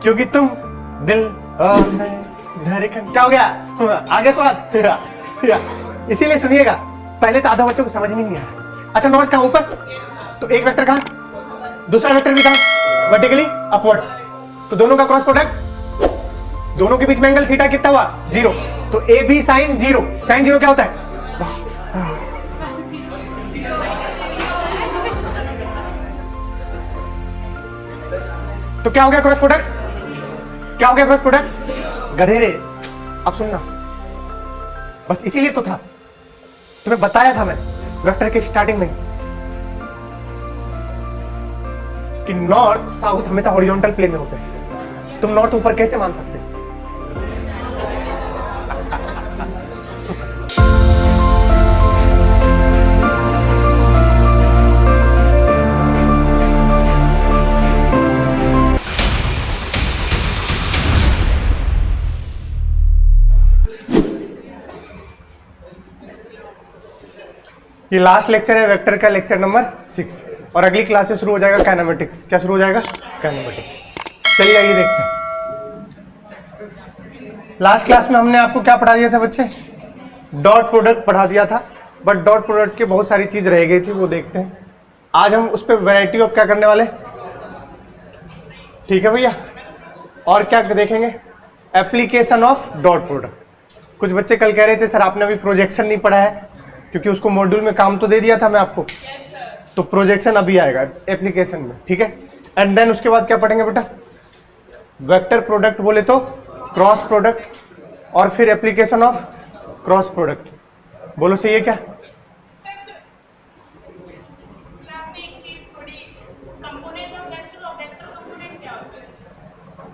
क्योंकि तुम दिल और मैं धड़कन। क्या हो गया? आगे स्वाद। इसीलिए सुनिएगा, पहले तो आधा बच्चों को समझ में नहीं आया। अच्छा नॉट कहाँ ऊपर, तो एक वेक्टर कहाँ, दूसरा वेक्टर भी कहाँ, वर्टिकली अपवर्ड्स। तो दोनों का क्रॉस प्रोडक्ट, दोनों के बीच में एंगल थीटा कितना हुआ, 0। तो ए बी साइन 0, साइन 0 क्या होता है? तो क्या हो गया क्रॉस प्रोडक्ट? क्या हो गया क्रॉस प्रोडक्ट? गधेरे। अब सुनना, बस इसीलिए तो था, तुम्हें बताया था मैं वेक्टर के स्टार्टिंग में कि नॉर्थ साउथ हमेशा हॉरिजॉन्टल प्लेन में होते हैं। तुम नॉर्थ ऊपर कैसे मान सकते? ये लास्ट लेक्चर है वेक्टर का, लेक्चर नंबर 6, और अगली क्लास से शुरू हो जाएगा काइनेमेटिक्स। क्या शुरू हो जाएगा? काइनेमेटिक्स। चलिए आइए देखते हैं। लास्ट क्लास में हमने आपको क्या पढ़ा दिया था बच्चे? डॉट प्रोडक्ट पढ़ा दिया था, बट डॉट प्रोडक्ट की बहुत सारी चीज रह गई थी, वो देखते हैं। आज हम उस पर वैरायटी ऑफ क्या करने वाले, ठीक है भैया? और क्या देखेंगे? Application of dot product. कुछ बच्चे कल कह रहे थे सर आपने अभी प्रोजेक्शन नहीं पढ़ा है, क्योंकि उसको मॉड्यूल में काम तो दे दिया था मैं आपको, तो प्रोजेक्शन अभी आएगा एप्लीकेशन में, ठीक है? एंड देन उसके बाद क्या पढ़ेंगे बेटा? वेक्टर प्रोडक्ट बोले तो क्रॉस प्रोडक्ट, और फिर एप्लीकेशन ऑफ क्रॉस प्रोडक्ट। बोलो सही है क्या?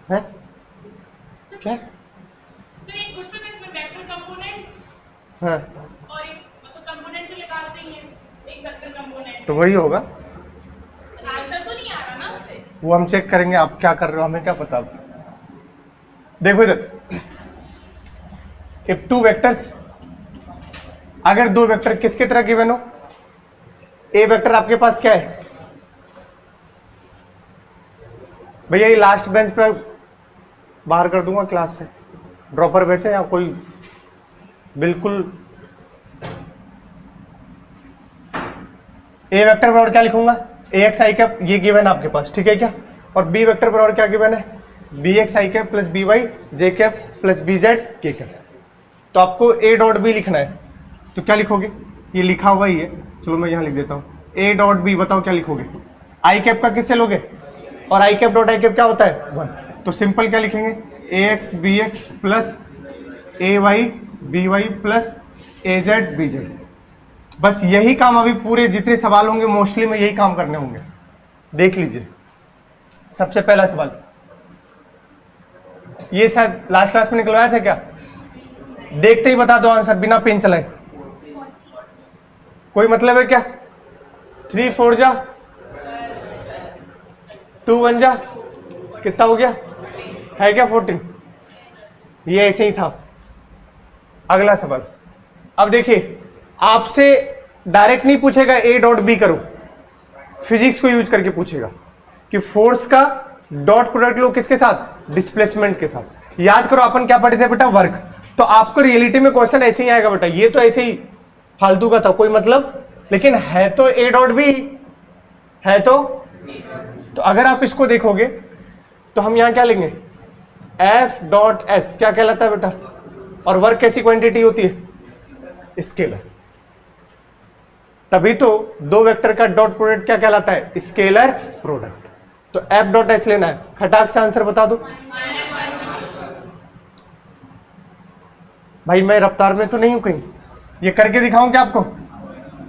है क्या? हाँ, तो वही होगा। आंसर तो नहीं आ रहा ना उससे। वो हम चेक करेंगे, आप क्या कर रहे हो हमें क्या पता। देखो इधर, इफ टू वेक्टर्स, अगर दो वेक्टर किसके तरह गिवन हो, ए वेक्टर आपके पास क्या है भैया? ये लास्ट बेंच पे बाहर कर दूंगा क्लास से, ड्रॉपर बेंच है या कोई, बिल्कुल। ए वेक्टर बराबर क्या लिखूंगा? ए एक्स आई कैप, ये गिवन आपके पास, ठीक है क्या? और बी वेक्टर बराबर क्या गिवन है? बी एक्स आई कैप प्लस बी वाई जे कैप प्लस बी जेड के कैप। तो आपको ए डॉट बी लिखना है, तो क्या लिखोगे? ये लिखा हुआ ही है, चलो मैं यहाँ लिख देता हूँ। ए डॉट बी, बताओ क्या लिखोगे? आई कैप का किससे लोगे? और आई कैप डॉट आई कैप क्या होता है? 1। तो सिंपल क्या लिखेंगे? ए एक्स बी एक्स प्लस ए वाई बी वाई प्लस ए जेड बी जेड। बस यही काम अभी पूरे जितने सवाल होंगे मोस्टली में यही काम करने होंगे। देख लीजिए, सबसे पहला सवाल ये शायद लास्ट क्लास में निकलवाया था क्या? देखते ही बता दो आंसर बिना पेन चलाए। कोई मतलब है क्या? 3 4 जा 2 1 जा कितना हो गया? है क्या 14? ये ऐसे ही था। अगला सवाल, अब देखिए आपसे डायरेक्ट नहीं पूछेगा ए डॉट बी करो, फिजिक्स को यूज करके पूछेगा कि फोर्स का डॉट प्रोडक्ट लो किसके साथ? डिस्प्लेसमेंट के साथ। याद करो अपन क्या पढ़े थे बेटा? वर्क। तो आपको रियलिटी में क्वेश्चन ऐसे ही आएगा बेटा, ये तो ऐसे ही फालतू का था, कोई मतलब, लेकिन है तो ए डॉट बी है। तो अगर आप इसको देखोगे तो हम यहां क्या लेंगे? एफ डॉट एस क्या कहलाता है बेटा? और वर्क कैसी क्वांटिटी होती है? स्केलर। तभी तो दो वेक्टर का डॉट प्रोडक्ट क्या कहलाता है? Scalar product. तो एफ डॉट एच लेना है, खटाक से आंसर बता दो भाई। मैं रफ्तार में तो नहीं हूं कहीं, ये करके दिखाऊं क्या आपको?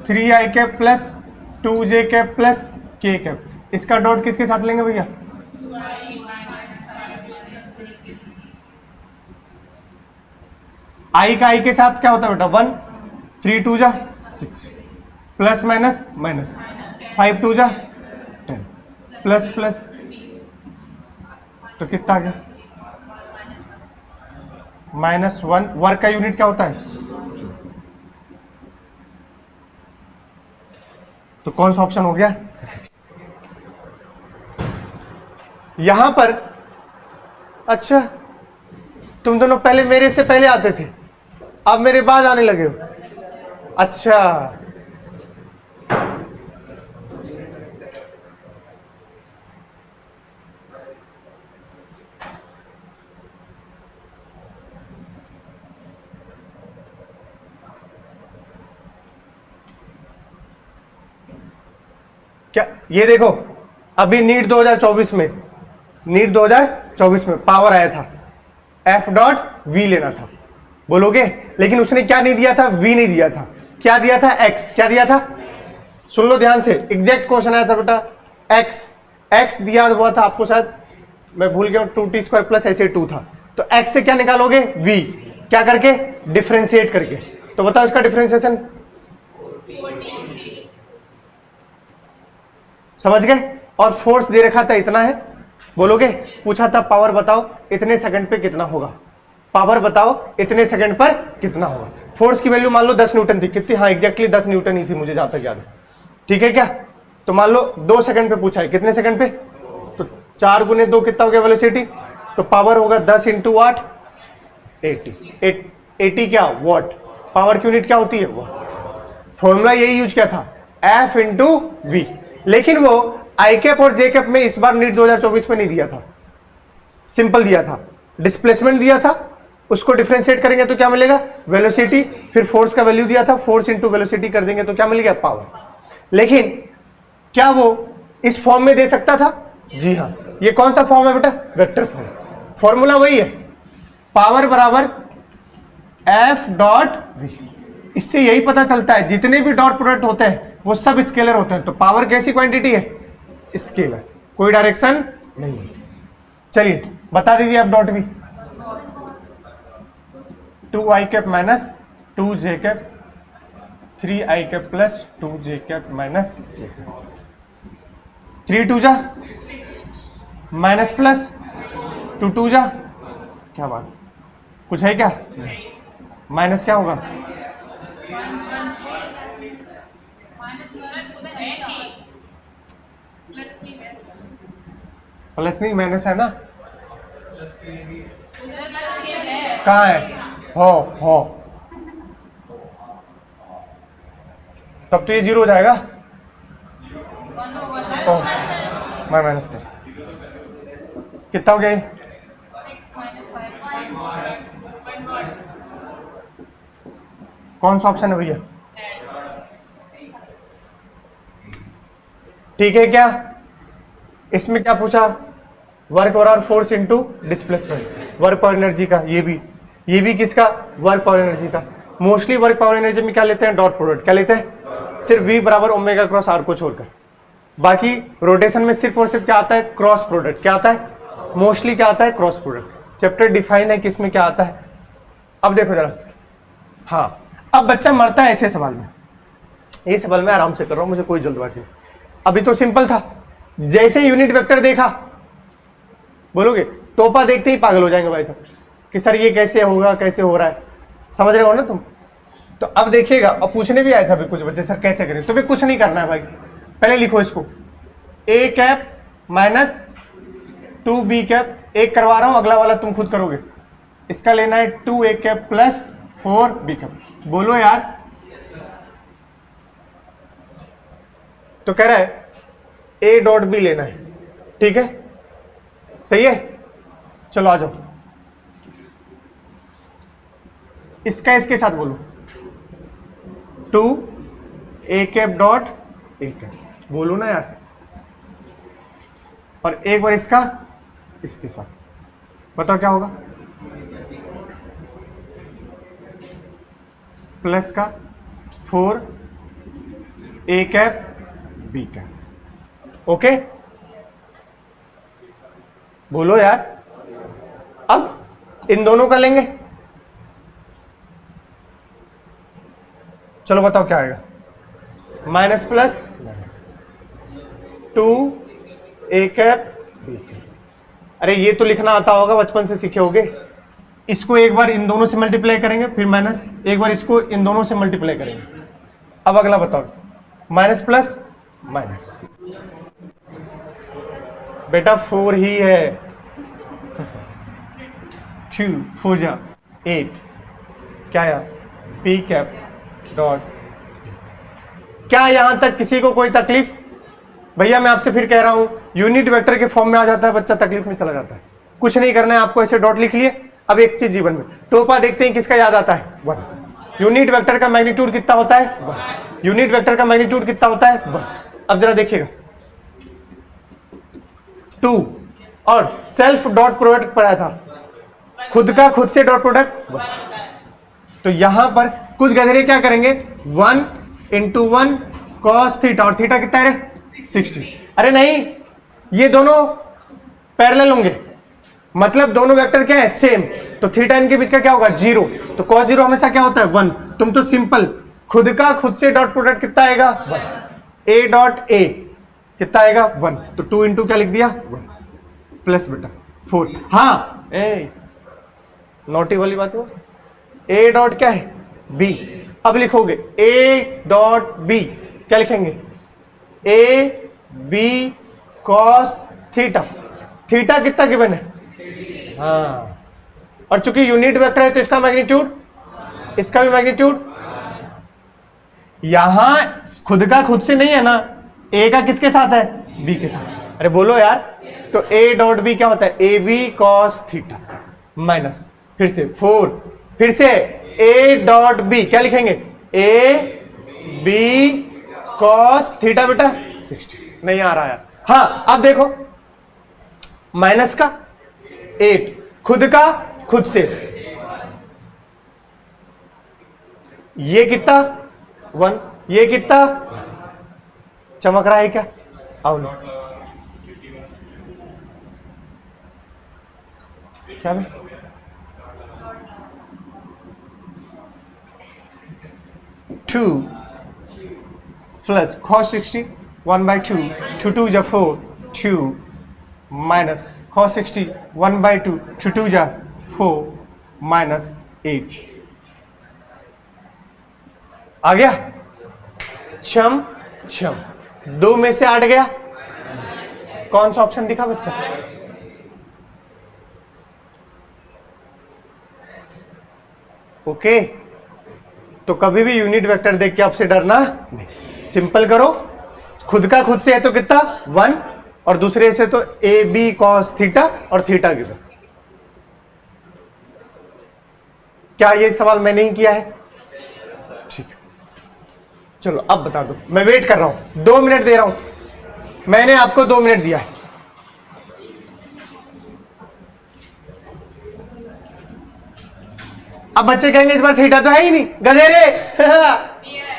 3 आई कैप प्लस 2 जे कैप प्लस के कैप, इसका डॉट किसके साथ लेंगे भैया? आई का आई के साथ क्या होता है बेटा? 1 3 2 जा 6 प्लस माइनस माइनस 5 2 जा 10 प्लस प्लस, तो कितना आ गया? -1। वर्क का यूनिट क्या होता है? तो कौन सा ऑप्शन हो गया? यहां पर अच्छा, तुम दोनों पहले मेरे से पहले आते थे, अब मेरे बाद आने लगे हो। अच्छा, क्या ये देखो, अभी नीट 2024 में, नीट 2024 में पावर आया था, एफ डॉट वी लेना था, बोलोगे? लेकिन उसने क्या नहीं दिया था? वी नहीं दिया था, क्या दिया था? एक्स। क्या दिया था? सुन लो ध्यान से, एग्जैक्ट क्वेश्चन आया था बेटा, एक्स। एक्स दिया हुआ था आपको, शायद मैं भूल गया, 2t² प्लस ऐसे 2 था। तो एक्स से क्या निकालोगे? वी। क्या करके? डिफ्रेंशिएट करके। तो बताओ इसका डिफ्रेंशिएशन, समझ गए? और फोर्स दे रखा था इतना है, बोलोगे? पूछा था पावर बताओ इतने सेकंड पे कितना होगा, पावर बताओ इतने सेकंड पर कितना होगा। फोर्स की वैल्यू मान लो 10 न्यूटन थी, कितनी? हाँ एग्जैक्टली 10 न्यूटन ही थी, मुझे जहां तक याद है, ठीक है क्या? तो मान लो 2 सेकंड पे पूछा है, कितने सेकंड पे? तो 4 गुने 2 कितना हो गया वेलोसिटी? तो पावर होगा 10 इंटू वाट, 80 क्या? वॉट। पावर की यूनिट क्या होती है? वॉट। फॉर्मूला यही यूज किया था, एफ इंटू वी। लेकिन वो आई कैप और जे कैप में इस बार नीट 2024 में नहीं दिया था, सिंपल दिया था, डिस्प्लेसमेंट दिया था, उसको डिफरेंशिएट करेंगे तो क्या मिलेगा? वेलोसिटी। फिर फोर्स का वैल्यू दिया था, फोर्स इंटू वेलोसिटी कर देंगे तो क्या मिल गया? पावर। लेकिन क्या वो इस फॉर्म में दे सकता था? जी हाँ। ये कौन सा फॉर्म है बेटा? Vector form. फॉर्मूला वही है, पावर बराबर एफ डॉट वी। इससे यही पता चलता है जितने भी डॉट प्रोडक्ट होते हैं वो सब स्केलर होते हैं। तो पावर कैसी क्वांटिटी है? स्केलर, कोई डायरेक्शन नहीं होती। चलिए बता दीजिए आप dot v. 2i cap minus 2j cap 3i cap plus 2j cap minus 3 2 जा माइनस प्लस 2 2 जा, क्या बात, कुछ है क्या? माइनस क्या होगा? प्लस नहीं माइनस है ना, कहाँ है? हो तब तो ये 0 हो जाएगा। ओह मैं माइनस कर, कितना हो गया ये? कौन सा ऑप्शन है भैया? ठीक है क्या? इसमें क्या पूछा? वर्क और force into displacement, work power energy का। ये भी किसका? वर्क पावर एनर्जी का। मोस्टली वर्क पावर एनर्जी में क्या लेते हैं? Dot product. क्या लेते हैं? सिर्फ V बराबर ओमेगा क्रॉस आर को छोड़कर। बाकी रोटेशन में सिर्फ और सिर्फ क्या आता है? Cross product. क्या आता है? मोस्टली क्या आता है? Cross product. चैप्टर डिफाइन है किसमें क्या आता है। अब देखो जरा, हाँ अब बच्चा मरता है ऐसे सवाल में, ये सवाल मैं आराम से कर रहा हूं, मुझे कोई जल्दबाजी। अभी तो सिंपल था, जैसे यूनिट वेक्टर देखा, बोलोगे टोपा देखते ही पागल हो जाएंगे भाई साहब कि सर ये कैसे होगा, कैसे हो रहा है, समझ रहे हो ना तुम। तो अब देखिएगा, अब पूछने भी आए थे अभी कुछ बच्चे सर कैसे करें, तो भी कुछ नहीं करना है भाई, पहले लिखो इसको a cap minus 2b cap, एक करवा रहा हूं, अगला वाला तुम खुद करोगे। इसका लेना है 2a cap plus 4b cap. बोलो यार, तो कह रहा है a डॉट b लेना है, ठीक है, सही है। चलो आ जाओ, इसका इसके साथ बोलो 2a cap dot a cap, बोलो ना यार। और एक बार इसका इसके साथ, बताओ क्या होगा? प्लस का 4a cap b cap, okay बोलो यार। अब इन दोनों का लेंगे, चलो बताओ क्या आएगा? Minus plus 2a cap b cap. अरे ये तो लिखना आता होगा, बचपन से सीखे होगे। इसको एक बार इन दोनों से मल्टीप्लाई करेंगे, फिर माइनस, एक बार इसको इन दोनों से मल्टीप्लाई करेंगे। अब अगला बताओ, माइनस प्लस माइनस, बेटा 4 ही है 2 4 जा 8, क्या आया पी कैप डॉट। क्या यहां तक किसी को कोई तकलीफ? भैया मैं आपसे फिर कह रहा हूं, यूनिट वेक्टर के फॉर्म में आ जाता है बच्चा तकलीफ में चला जाता है। कुछ नहीं करना है आपको, ऐसे डॉट लिख लिए। अब एक चीज जीवन में टोपा देखते हैं, किसका याद आता है? 1। यूनिट वेक्टर का मैग्नीट्यूड कितना होता है? 1। यूनिट वेक्टर का मैग्नीट्यूड कितना होता है? 1। अब जरा देखिएगा 2 और सेल्फ डॉट प्रोडक्ट पढ़ाया था, खुद का खुद से डॉट प्रोडक्ट 1। तो यहां पर कुछ गधेरे क्या करेंगे, 1 × 1 cos थीटा, और थीटा कितना है रे 60। अरे नहीं, ये दोनों पैरेलल होंगे, मतलब दोनों वेक्टर क्या है सेम, तो थीटा इनके बीच का क्या होगा 0, तो cos 0 हमेशा क्या होता है 1। तुम तो सिंपल खुद का खुद से डॉट प्रोडक्ट कितना आएगा 1, a डॉट a कितना आएगा 1, तो 2 × क्या लिख दिया 1 प्लस बेटा 4। हाँ ए नोटी वाली बात हुआ, a डॉट क्या है b। अब लिखोगे a डॉट b, क्या लिखेंगे a b cos theta. Theta कितना गिवन है? हाँ, और चूंकि यूनिट वेक्टर है तो इसका मैग्नीट्यूड, इसका भी मैग्नीट्यूड। यहां खुद का खुद से नहीं है ना, a का किसके साथ है? b के साथ। अरे बोलो यार, तो a डॉट b क्या होता है? A b cos theta minus फिर से 4, फिर से a डॉट b, क्या लिखेंगे a b cos थीटा बेटा 60। नहीं आ रहा यार। हाँ अब देखो, माइनस का 8, खुद का खुद से, ये कितना 1, ये कितना चमक रहा है क्या? आओ लो, क्या भाई? टू प्लस cos 60 1/2, 2 2 जा 4, 2 माइनस cos 60 1/2, 2 2 जा 4 माइनस 8। आ गया? छम छम, 2 में से 8 गया। कौन सा ऑप्शन दिखा बच्चा? ओके, तो कभी भी यूनिट वेक्टर देख के आपसे डरना नहीं, सिंपल करो। खुद का खुद से है तो कितना 1, और दूसरे से तो ए बी cos थीटा और थीटा गिवन। क्या ये सवाल मैंने ही किया है? ठीक है, चलो अब बता दो। मैं वेट कर रहा हूं, 2 मिनट दे रहा हूं, मैंने आपको 2 मिनट दिया है। अब बच्चे कहेंगे इस बार थीटा तो है ही नहीं, गधेरे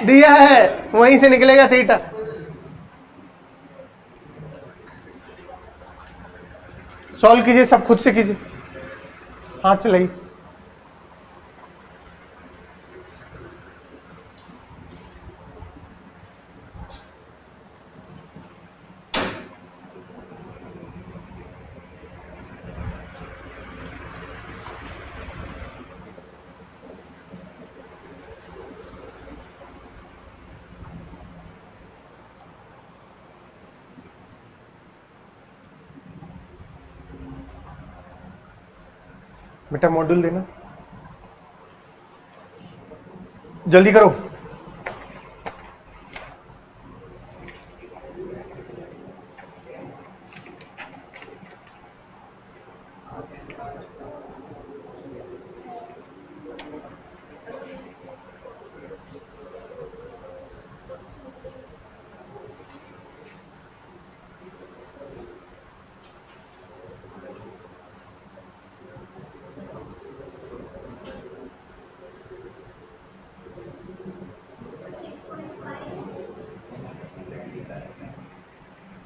दिया है, वहीं से निकलेगा थीटा। सॉल्व कीजिए, सब खुद से कीजिए, हाथ चलाइए। बेटा मॉड्यूल देना, जल्दी करो।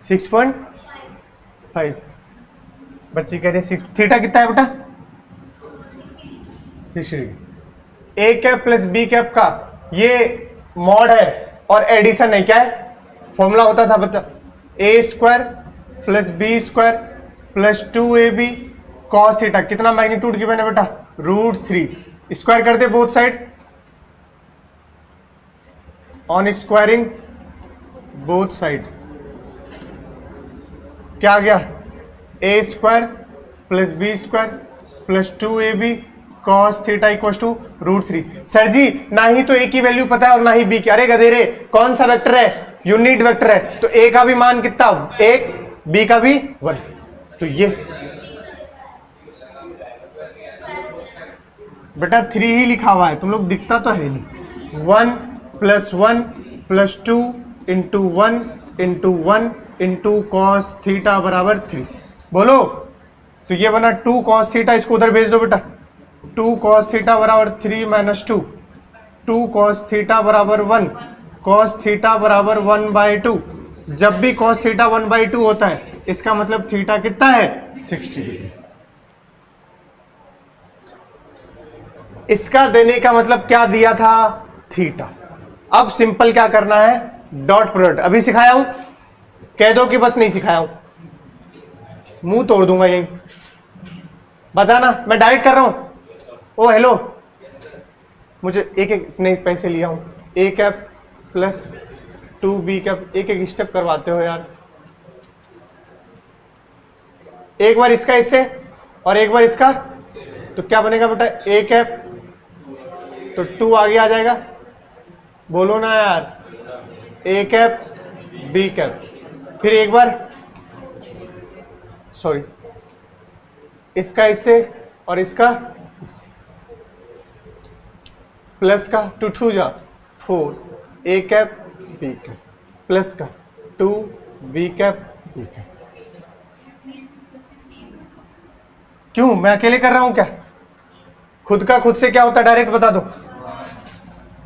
Six point 5। बच्चे कह रहे थीटा कितना है बेटा? 60। ए कैप प्लस बी कैप का ये मॉड है और एडिशन है, क्या है? फॉर्मूला होता था बता, a square plus b square plus 2ab cos theta. कितना मैग्नीट्यूड गिवन है बेटा? √3। स्क्वायर कर दे both side, on squaring both side क्या आ गया? A square plus b square plus 2ab cos theta equal to √3। Sir ji ना ही तो ए की वैल्यू पता है और ना ही बी की। अरे गधेरे, कौन सा वेक्टर है? यूनिट वेक्टर है, तो ए का भी मान कितना? 1, बी का भी 1। तो ये बेटा 3 ही लिखा हुआ है, तुम लोग दिखता तो है नहीं। 1 + 1 + 2 × 1 × 1 × cos थीटा बराबर 3। बोलो, तो ये बना 2 cos थीटा, इसको उधर भेज दो बेटा। 2 cos थीटा बराबर 3 - 2, 2 cos थीटा बराबर 1, cos थीटा बराबर 1/2। जब भी cos थीटा 1/2 होता है, इसका मतलब थीटा कितना है? 60 डिग्री। इसका देने का मतलब क्या दिया था? थीटा। अब सिंपल क्या करना है? Dot product. अभी सिखाया हूं, कह दो कि बस नहीं सिखाया हूं, मुंह तोड़ दूंगा यही। बताना, मैं डायरेक्ट कर रहा हूं। ओ हेलो, मुझे एक एक नहीं पैसे लिया हूं। a cap plus 2b cap, एक एक स्टेप करवाते हो यार। एक बार इसका इससे और एक बार इसका, तो क्या बनेगा बेटा? a कैप, तो 2 आगे आ जाएगा। बोलो ना यार, a कैप b कैप, फिर एक बार सॉरी इसका इससे और इसका इससे, प्लस का 2 2 जा 4, a cap b cap, plus का 2 b कैप b कैप। क्यों, मैं अकेले कर रहा हूं क्या? खुद का खुद से क्या होता है डायरेक्ट बता दो।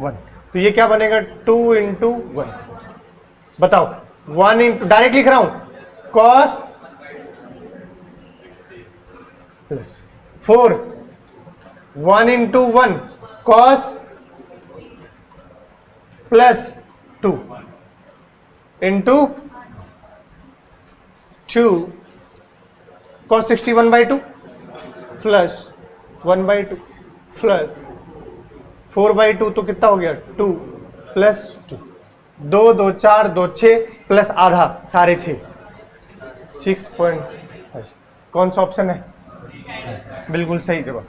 1, तो ये क्या बनेगा? 2 × 1। बताओ, 1 × डायरेक्ट लिख रहा हूं, cos plus 4, 1 × 1 cos plus 2 × 2 cos 61/2 plus 1/2 plus 4/2, तो कितना हो गया? 2 प्लस 2, 2 2 4 2 6 प्लस आधा, साढ़े 6, 6.5। कौन सा ऑप्शन है? बिल्कुल सही जवाब।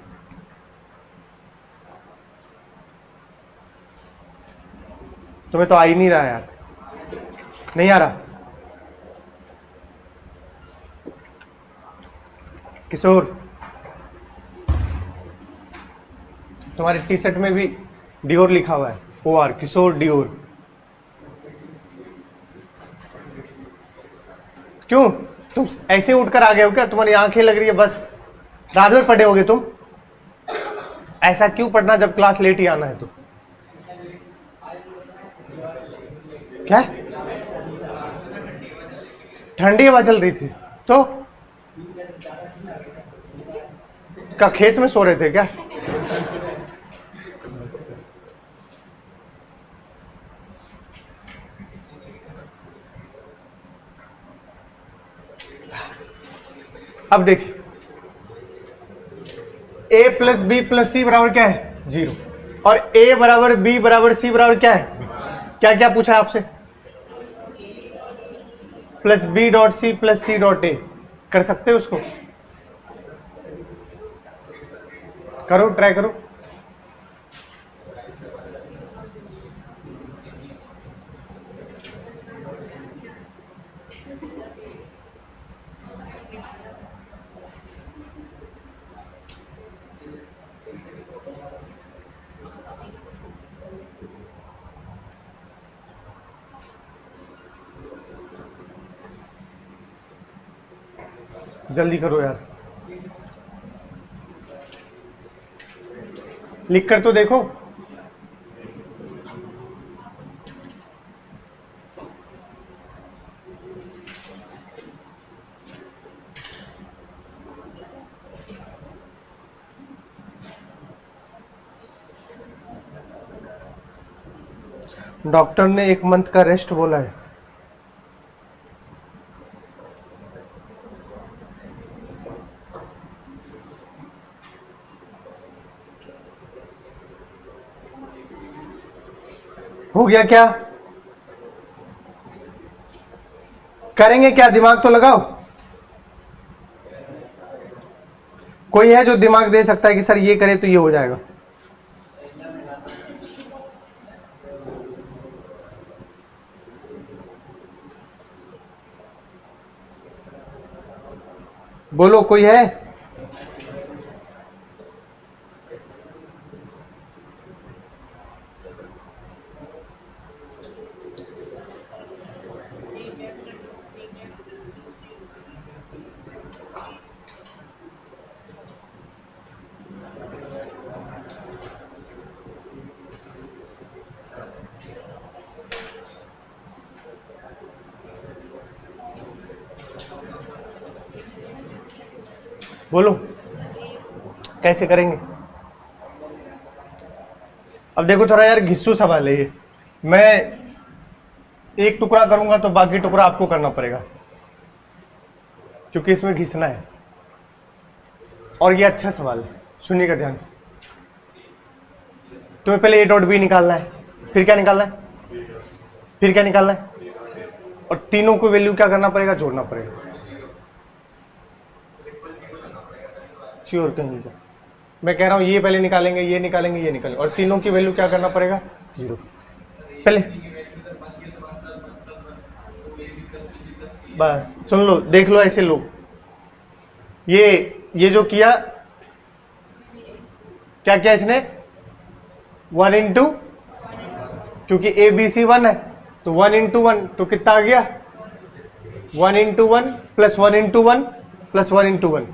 तुम्हें तो आ ही नहीं रहा यार, नहीं आ रहा। किशोर, तुम्हारे टी शर्ट में भी डियोर लिखा हुआ है, OR, किशोर डियोर। क्यों, तुम ऐसे उठकर आ गए हो क्या? तुम्हारी आंखें लग रही है बस, रात भर पढ़े होगे तुम। ऐसा क्यों पढ़ना जब क्लास लेट ही आना है? तो क्या ठंडी हवा चल रही थी तो का खेत में सो रहे थे क्या? अब देखिए, a + b + c बराबर क्या है? 0। और a = b = c बराबर क्या है? क्या क्या पूछा है आपसे? Plus b.c + c.a। कर सकते हो उसको? करो, ट्राई करो। जल्दी करो यार, लिख कर तो देखो। डॉक्टर ने 1 मंथ का रेस्ट बोला है। हो गया क्या? करेंगे क्या? दिमाग तो लगाओ। कोई है जो दिमाग दे सकता है कि सर ये करे तो ये हो जाएगा? बोलो, कोई है? बोलो, कैसे करेंगे? अब देखो थोड़ा यार घिस्सू सवाल है ये। मैं एक टुकड़ा करूंगा तो बाकी टुकड़ा आपको करना पड़ेगा, क्योंकि इसमें घिसना है। और ये अच्छा सवाल है, सुनिएगा ध्यान से। तुम्हें पहले ए डॉट बी निकालना है, फिर क्या निकालना है, फिर क्या निकालना है, और तीनों को वैल्यू क्या करना पड़ेगा, जोड़ना पड़ेगा। श्योर कहीं का मैं कह रहा हूं ये पहले निकालेंगे, ये निकालेंगे, ये निकालेंगे, और तीनों की वैल्यू क्या करना पड़ेगा, 0। पहले बस सुन लो, देख लो, ऐसे लो। ये जो किया, क्या किया इसने, 1 इंटू, क्योंकि ए बी सी 1 है तो 1 इंटू 1 तो कितना आ गया, 1 into 1 plus 1 into 1 plus 1 into 1,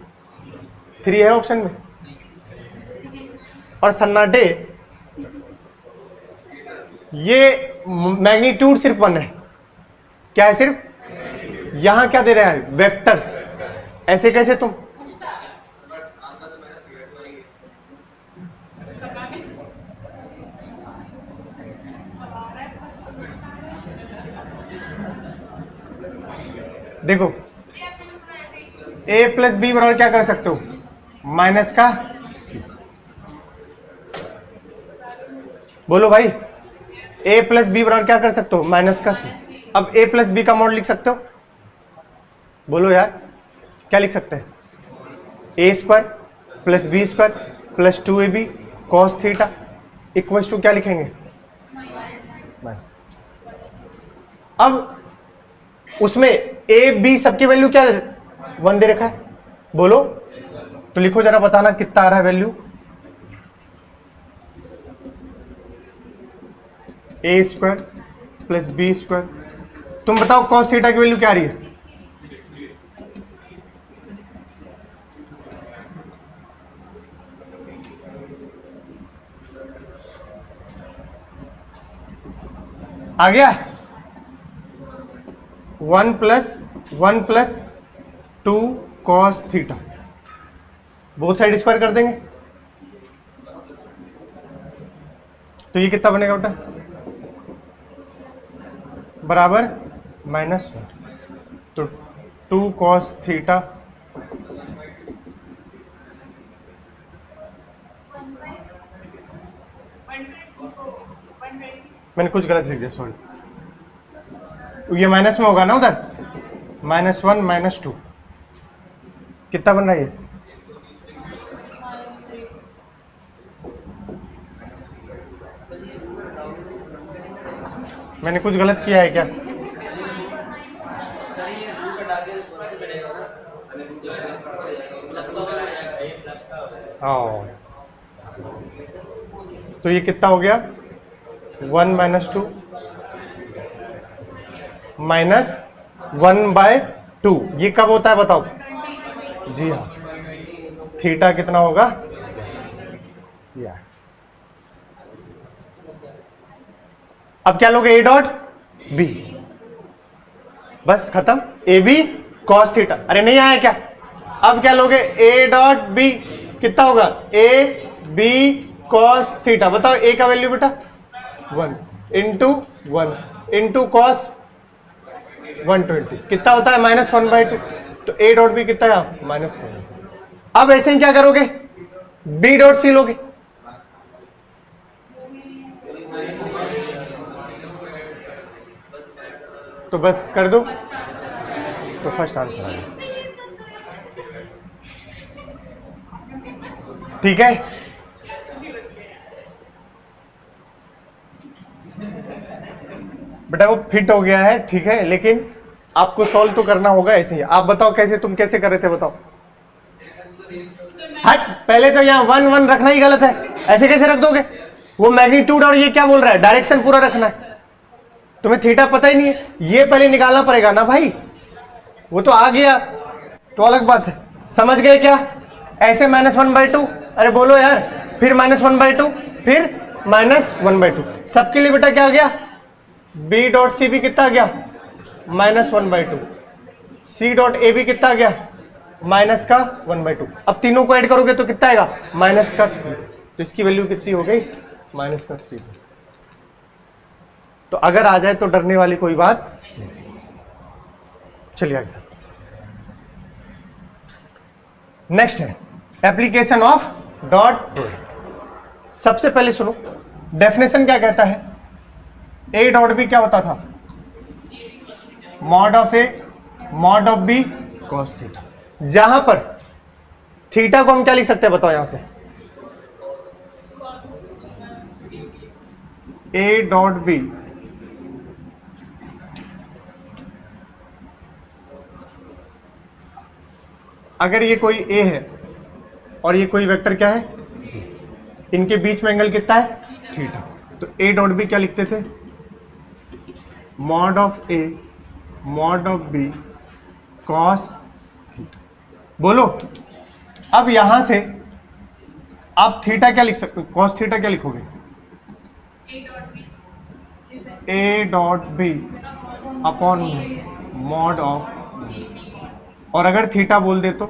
3 है ऑप्शन में। और सन्नाटे, ये मैग्नीट्यूड सिर्फ 1 है। क्या है सिर्फ? यहां क्या दे रहा है, वेक्टर। ऐसे कैसे तुम, देखो a प्लस बी बराबर क्या कर सकते हो, माइनस का c। बोलो भाई, a प्लस बी बराबर क्या कर सकते हो, माइनस का c। अब a प्लस बी का मॉड लिख सकते हो? बोलो यार, क्या लिख सकते हैं, a square plus b square plus 2ab cos theta equals to क्या लिखेंगे, माइनस। अब उसमें ए बी सबकी वैल्यू क्या 1 दे रखा है, बोलो तो लिखो जरा, बताना कितना आ रहा है वैल्यू, ए स्क्वायर प्लस बी स्क्वायर। तुम बताओ कॉस थीटा की वैल्यू क्या आ रही है, आ गया, 1 plus 2 cos theta, both side square कर देंगे तो ये कितना बनेगा बेटा, बराबर -1। तो 2 कॉस थीटा मैंने कुछ गलत लिख दिया, सॉरी। ये माइनस में होगा ना उधर, -1 -2 कितना बन रहा है ये, मैंने कुछ गलत किया है क्या? हाँ, तो ये कितना हो गया, 1 - 2 -1/2। ये कब होता है बताओ? जी हाँ, थीटा कितना होगा, या अब क्या लोगे, ए डॉट बी, बस खत्म, ए बी कॉस थीटा। अरे नहीं आया क्या? अब क्या लोगे, ए डॉट बी कितना होगा, ए बी कॉस थीटा। बताओ ए का वैल्यू बेटा 1 इंटू 1 इंटू कॉस 120 कितना होता है, -1/2। तो ए डॉट बी कितना है, -1। अब ऐसे ही क्या करोगे, बी डॉट सी लोगे, तो बस कर दो, तो फर्स्ट आंसर आ गया। ठीक है, बेटा वो फिट हो गया है, ठीक है, लेकिन आपको सॉल्व तो करना होगा ऐसे ही। आप बताओ कैसे, तुम कैसे कर रहे थे बताओ। हट, पहले तो यहाँ 1 1 रखना ही गलत है, ऐसे कैसे रख दोगे? वो मैग्नीट्यूड और ये क्या बोल रहा है, डायरेक्शन पूरा रखना है। तुम्हें थीटा पता ही नहीं है, ये पहले निकालना पड़ेगा ना भाई। वो तो आ गया तो अलग बात है, समझ गए क्या? ऐसे -1/2, अरे बोलो यार, फिर -1/2, फिर -1/2, सबके लिए बेटा क्या आ गया? बी डॉट सी भी कितना आ गया? -1/2। सी डॉट ए भी कितना आ गया? -1/2। अब तीनों को ऐड करोगे तो कितना आएगा? -3। तो इसकी वैल्यू कितनी हो गई? -3। तो अगर आ जाए तो डरने वाली कोई बात नहीं। चलिए आगे, नेक्स्ट है एप्लीकेशन ऑफ डॉट प्रोडक्ट। सबसे पहले सुनो, डेफिनेशन क्या कहता है? ए डॉट बी क्या होता था? Mod of A mod of b cos theta. जहां पर थीटा को हम क्या लिख सकते हैं बताओ? यहां से ए डॉट बी अगर ये कोई ए है और ये कोई वेक्टर क्या है, इनके बीच में एंगल कितना है? थीटा। तो ए डॉट बी क्या लिखते थे? Mod of A mod of b cos theta. बोलो, अब यहां से आप थीटा क्या लिख सकते हो? कॉस थीटा क्या लिखोगे? A dot b upon mod of, और अगर थीटा बोल दे तो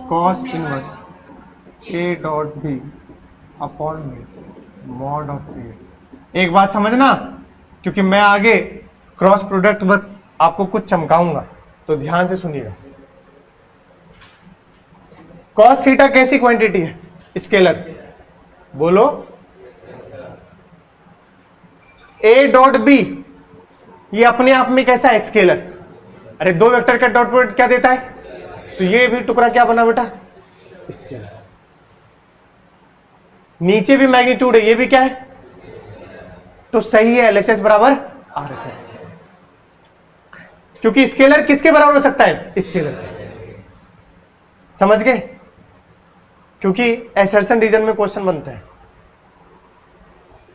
cos inverse a dot b upon mod of a. एक बात समझना, क्योंकि मैं आगे क्रॉस प्रोडक्ट वक्त आपको कुछ चमकाऊंगा, तो ध्यान से सुनिएगा। कॉस थीटा कैसी क्वांटिटी है? स्केलर। बोलो, ए डॉट बी ये अपने आप में कैसा है? स्केलर। अरे दो वेक्टर का डॉट प्रोडक्ट क्या देता है? तो ये भी टुकड़ा क्या बना बेटा? स्केलर। नीचे भी मैग्नीट्यूड है, ये भी क्या है? तो सही है, LHS बराबर RHS। क्योंकि स्केलर किसके बराबर हो सकता है? स्केलर के। समझ गए? क्योंकि एसर्शन रीजन में क्वेश्चन बनता है।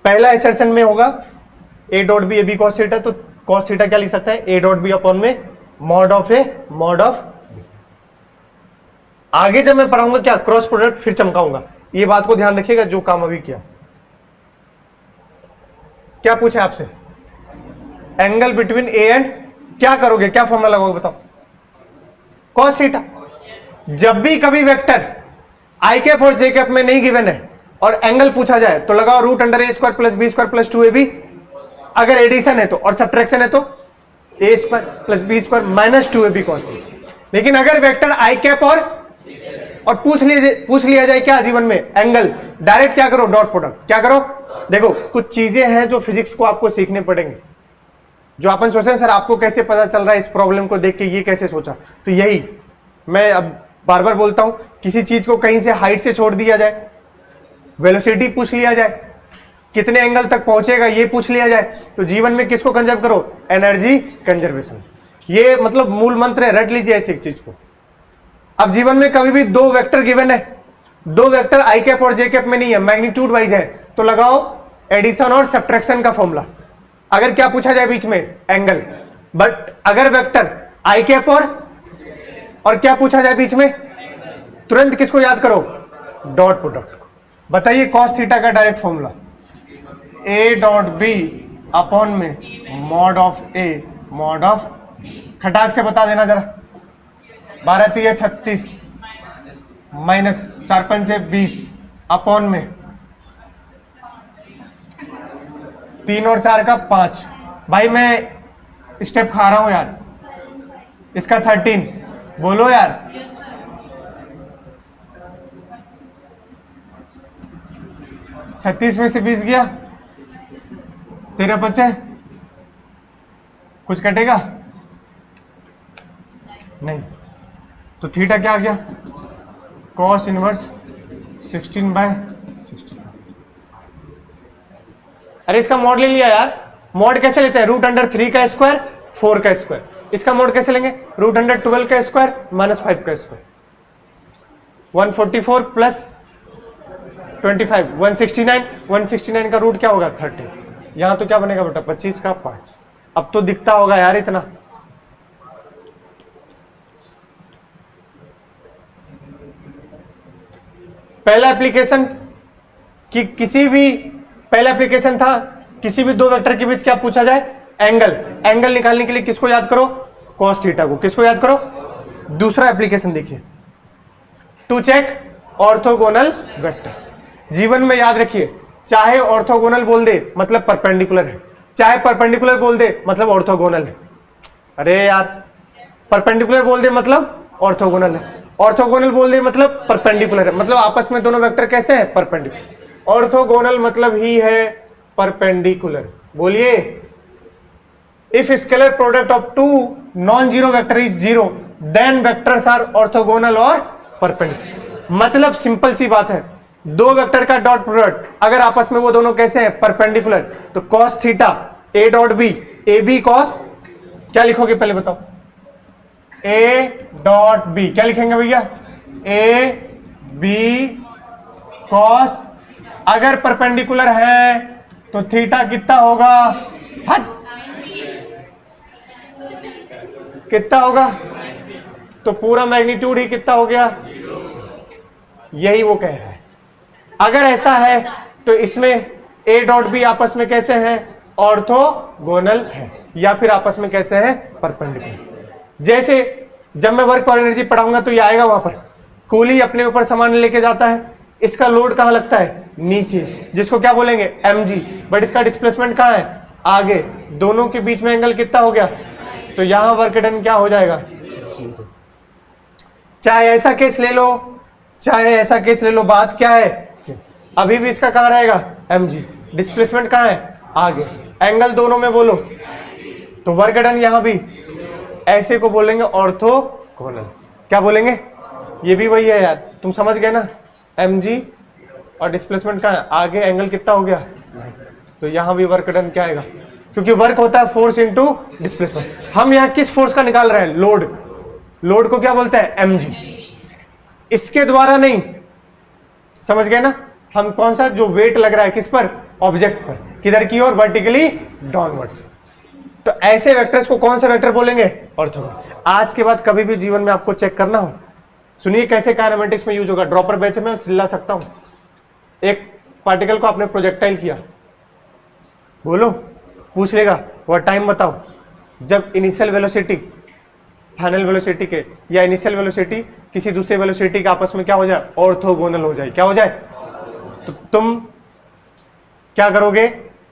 पहला एसर्शन में होगा a dot B A B cos theta, तो कॉस थीटा क्या लिख सकता है? ए डॉट बी अपॉन में mod of A mod of b. आगे जब मैं पढ़ाऊंगा क्या क्रॉस प्रोडक्ट, फिर चमकाऊंगा। ये बात को ध्यान रखिएगा, जो काम अभी किया। क्या पूछा आपसे? एंगल बिटवीन ए एंड, क्या करोगे, क्या फॉर्मूला लगाओगे बताओ? Cos theta. जब भी कभी वेक्टर आई कैप और जे कैप में नहीं गिवन है और एंगल पूछा जाए तो लगाओ √A² प्लस B² + 2AB। अगर एडिशन है तो, और सब्ट्रैक्शन है तो A² + B² - 2AB cos theta. लेकिन अगर वेक्टर आई कैप और पूछ लिया जाए क्या जीवन में? एंगल, डायरेक्ट क्या करो? Dot product. क्या करो? देखो, कुछ चीजें हैं जो फिजिक्स को आपको सीखने पड़ेंगे। जो अपन सोचे सर आपको कैसे पता चल रहा है इस प्रॉब्लम को देख के, ये कैसे सोचा? तो यही मैं अब बार बार बोलता हूं, किसी चीज को कहीं से हाइट से छोड़ दिया जाए, वेलोसिटी पूछ लिया जाए, कितने एंगल तक पहुंचेगा ये पूछ लिया जाए, तो जीवन में किसको कंजर्व करो? Energy conservation. ये मतलब मूल मंत्र है, रट लीजिए ऐसी चीज को। अब जीवन में कभी भी दो वेक्टर गिवन है, दो वेक्टर आई कैप और जे कैप में नहीं है, मैग्नीट्यूड वाइज है, तो लगाओ एडिशन और सब्ट्रैक्शन का फॉर्मूला। अगर क्या पूछा जाए बीच में? एंगल। बट अगर वेक्टर आई कैप और क्या पूछा जाए बीच में? तुरंत किसको याद करो? डॉट प्रोडक्ट को। बताइए कॉस थीटा का direct formula, a dot b upon में mod of A mod of, खटाक से बता देना जरा। 12 3 36 माइनस 4 5 20 अपॉन में 3 और 4 का 5। भाई मैं स्टेप खा रहा हूं यार, इसका 13। बोलो यार, छत्तीस में से 20 गया, 13 बचे, कुछ कटेगा नहीं। तो थीटा क्या आ गया? Cos inverse 16/16। अरे इसका मॉड ले लिया यार। मॉड कैसे लेते हैं? √3 का स्क्वायर 4 का स्क्वायर। इसका मॉड कैसे लेंगे? √12 का स्क्वायर -5 का स्क्वायर। 144 प्लस 25 169। 169 का रूट क्या होगा? 30। यहां तो क्या बनेगा बेटा? 25 का 5। अब तो दिखता होगा यार इतना। पहला एप्लीकेशन कि किसी भी पहला एप्लीकेशन था किसी भी दो वेक्टर के बीच क्या पूछा जाए? एंगल। एंगल निकालने के लिए किसको याद करो? cos थीटा को। किसको याद करो? दूसरा एप्लीकेशन देखिए, टू चेक ऑर्थोगोनल वेक्टर्स। जीवन में याद रखिए, चाहे ऑर्थोगोनल बोल दे मतलब परपेंडिकुलर है, चाहे परपेंडिकुलर बोल दे मतलब ऑर्थोगोनल है। अरे यार, परपेंडिकुलर बोल दे मतलब ऑर्थोगोनल है, ऑर्थोगोनल बोल दे मतलब परपेंडिकुलर है। मतलब आपस में दोनों वेक्टर कैसे हैं? परपेंडिकुलर। ऑर्थोगोनल मतलब ही है परपेंडिकुलर। बोलिए, if scalar product of two non zero vector is zero then vectors are orthogonal और परपेंडिकुलर। मतलब सिंपल सी बात है, दो वेक्टर का डॉट प्रोडक्ट अगर आपस में वो दोनों कैसे हैं? परपेंडिकुलर, तो cos theta a dot B, A B cos, क्या लिखोगे पहले बताओ? a डॉट बी क्या लिखेंगे भैया? a b cos. अगर परपेंडिकुलर है तो थीटा कितना होगा? हट, कितना होगा? तो पूरा मैग्नीट्यूड ही कितना हो गया? यही वो कह रहा है। अगर ऐसा है तो इसमें a डॉट बी आपस में कैसे हैं? ऑर्थोगोनल है, या फिर आपस में कैसे हैं? परपेंडिकुलर। जैसे जब मैं वर्क और एनर्जी पढ़ाऊंगा तो ये आएगा वहां पर, कूली अपने ऊपर सामान लेके जाता है, इसका लोड कहां लगता है? नीचे, जिसको क्या बोलेंगे? mg। बट इसका डिस्प्लेसमेंट कहां है? आगे। दोनों के बीच में एंगल कितना हो गया? तो यहां वर्क डन क्या हो जाएगा? चाहे ऐसा केस ले लो चाहे ऐसा केस ले लो, बात क्या है? अभी भी इसका कहां रहेगा? mg। डिस्प्लेसमेंट कहां है? आगे। एंगल दोनों में बोलो, तो वर्क डन यहां भी ऐसे को बोलेंगे ऑर्थोगोनल। क्या बोलेंगे? ये भी वही है यार, तुम समझ गए ना? mg और डिस्प्लेसमेंट कहां है? आगे। एंगल कितना हो गया? तो यहां भी वर्क डन क्या आएगा? क्योंकि वर्क होता है फोर्स इंटू डिस्प्लेसमेंट। हम यहां किस फोर्स का निकाल रहे हैं? लोड। लोड को क्या बोलते हैं? mg। इसके द्वारा नहीं, समझ गए ना? हम कौन सा जो वेट लग रहा है किस पर? ऑब्जेक्ट पर। किधर की ओर? Vertically downwards. तो ऐसे वेक्टर्स को कौन सा वेक्टर बोलेंगे? ऑर्थोगोनल। आज के बाद कभी भी जीवन में आपको चेक करना हो, सुनिए कैसे काइनेमेटिक्स में यूज होगा। ड्रॉपर बैच में चिल्ला सकता हूं। एक पार्टिकल को आपने प्रोजेक्टाइल किया, बोलो, पूछ लेगा वह टाइम बताओ जब इनिशियल वेलोसिटी फाइनल वेलोसिटी के या इनिशियल वेलोसिटी किसी दूसरे वेलोसिटी के आपस में क्या हो जाए? ऑर्थोगोनल हो जाए। क्या हो जाए? तो तुम क्या करोगे?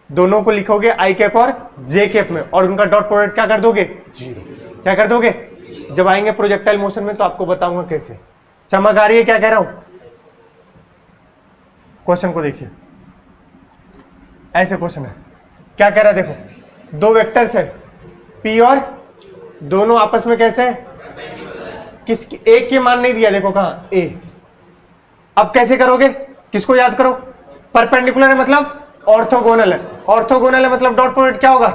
दोनों को लिखोगे आई कैप और जे कैप में, और उनका डॉट प्रोडक्ट क्या कर दोगे? जीरो। क्या कर दोगे? जब आएंगे प्रोजेक्टाइल मोशन में तो आपको बताऊंगा कैसे। चमक आ रही है? क्या कह रहा हूं? क्वेश्चन को देखिए, ऐसे क्वेश्चन है। क्या कह रहा है? देखो, दो वेक्टर्स है P और दोनों आपस में कैसे है? किसकी? एक के मान नहीं दिया, देखो कहां? A। अब कैसे करोगे? किसको याद करो? परपेंडिकुलर है मतलब ऑर्थोगोनल है, ऑर्थोगोनल है मतलब डॉट प्रोडक्ट क्या होगा?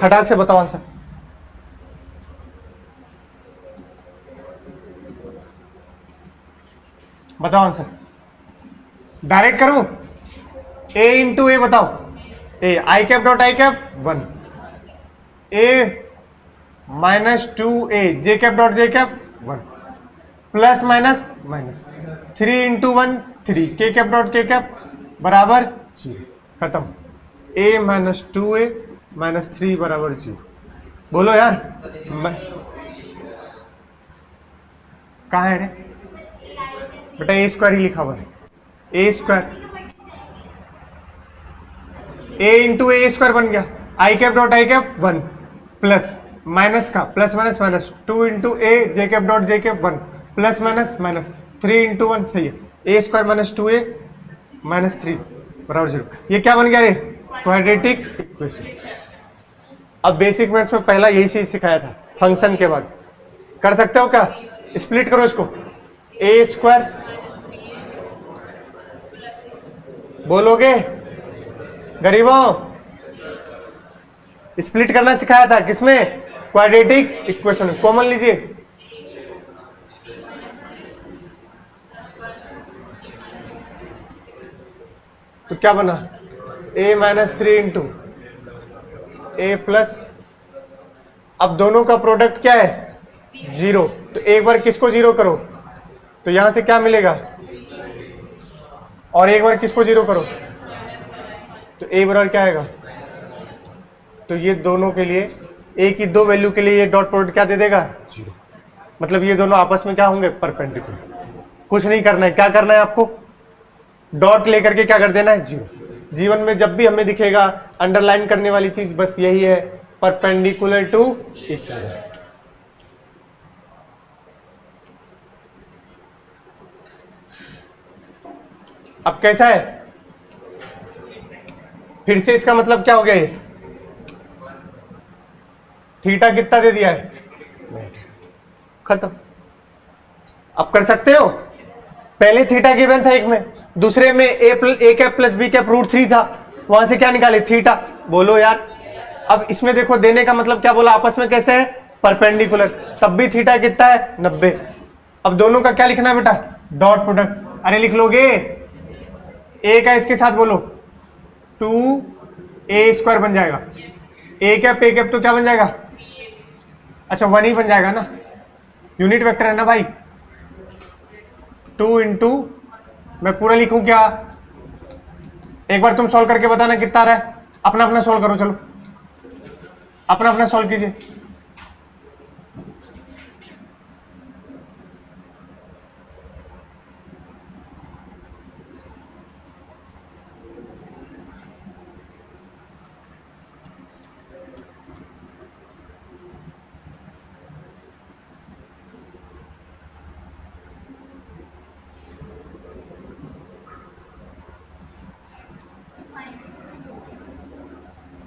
खटाक से बताओ आंसर। बताओ आंसर, डायरेक्ट करूं? a इंटू ए बताओ। A i cap dot i cap 1, a -2a j cap dot j cap 1, plus minus minus 3 into 1 3 के कैप डॉट के कैप बराबर 0। खत्म। a -2a -3 बराबर 0। बोलो यार, कहाँ है रे बेटा? ए स्क्वायर ही लिखा हुआ है। A square, a into a square बन गया। I cap dot i cap 1 plus minus का plus minus minus 2 into a j cap dot j cap 1 plus minus minus 3 into 1 सही है। ए स्क्वायर -2a -3 बराबर 0। ये क्या बन गया रे? Quadratic equation. अब बेसिक मैथ्स में पहला यही चीज सिखाया था, फंक्शन के बाद। कर सकते हो क्या? स्प्लिट करो इसको। ए स्क्वायर बोलोगे? गरीबों, स्प्लिट करना सिखाया था किसमें? Quadratic equation. कॉमन लीजिए। तो क्या बना? a minus 3 into A plus, अब दोनों का प्रोडक्ट क्या है? 0। तो एक बार किसको 0 करो तो यहां से क्या मिलेगा, और एक बार किसको 0 करो तो a बराबर क्या आएगा? तो ये दोनों के लिए, a की दो वैल्यू के लिए ये डॉट प्रोडक्ट क्या दे देगा? 0। मतलब ये दोनों आपस में क्या होंगे? परपेंडिकुलर। कुछ नहीं करना है, क्या करना है आपको? डॉट लेकर के क्या कर देना है? 0। जीवन में जब भी हमें दिखेगा अंडरलाइन करने वाली चीज बस यही है, परपेंडिकुलर टू ईच अदर। अब कैसा है? फिर से इसका मतलब क्या हो गया? ये थीटा कितना दे दिया है? खत्म। अब कर सकते हो? पहले थीटा गिवन था एक में, दूसरे में a cap plus b cap root 3 था, वहां से क्या निकाले? थीटा। बोलो यार। अब इसमें देखो, देने का मतलब क्या बोला? आपस में कैसे है? परपेंडिकुलर। तब भी थीटा कितना है? 90। अब दोनों का क्या लिखना है बेटा? Dot product. अरे लिख लोगे? ए का इसके साथ बोलो 2a² बन जाएगा। ए कैप तो क्या बन जाएगा? अच्छा 1 ही बन जाएगा ना, यूनिट वेक्टर है ना भाई। 2 इंटू, मैं पूरा लिखूं क्या? एक बार तुम सॉल्व करके बताना कितना आ रहा है। अपना अपना सॉल्व करो, चलो अपना अपना सॉल्व कीजिए।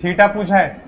थीटा पूछा है।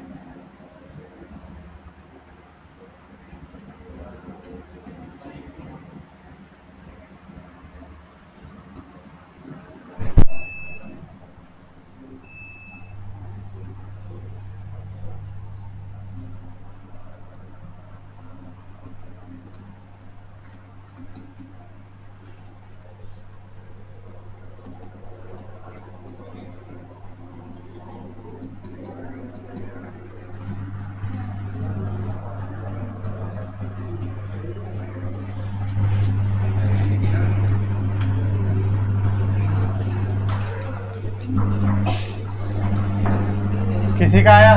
किसी का आया?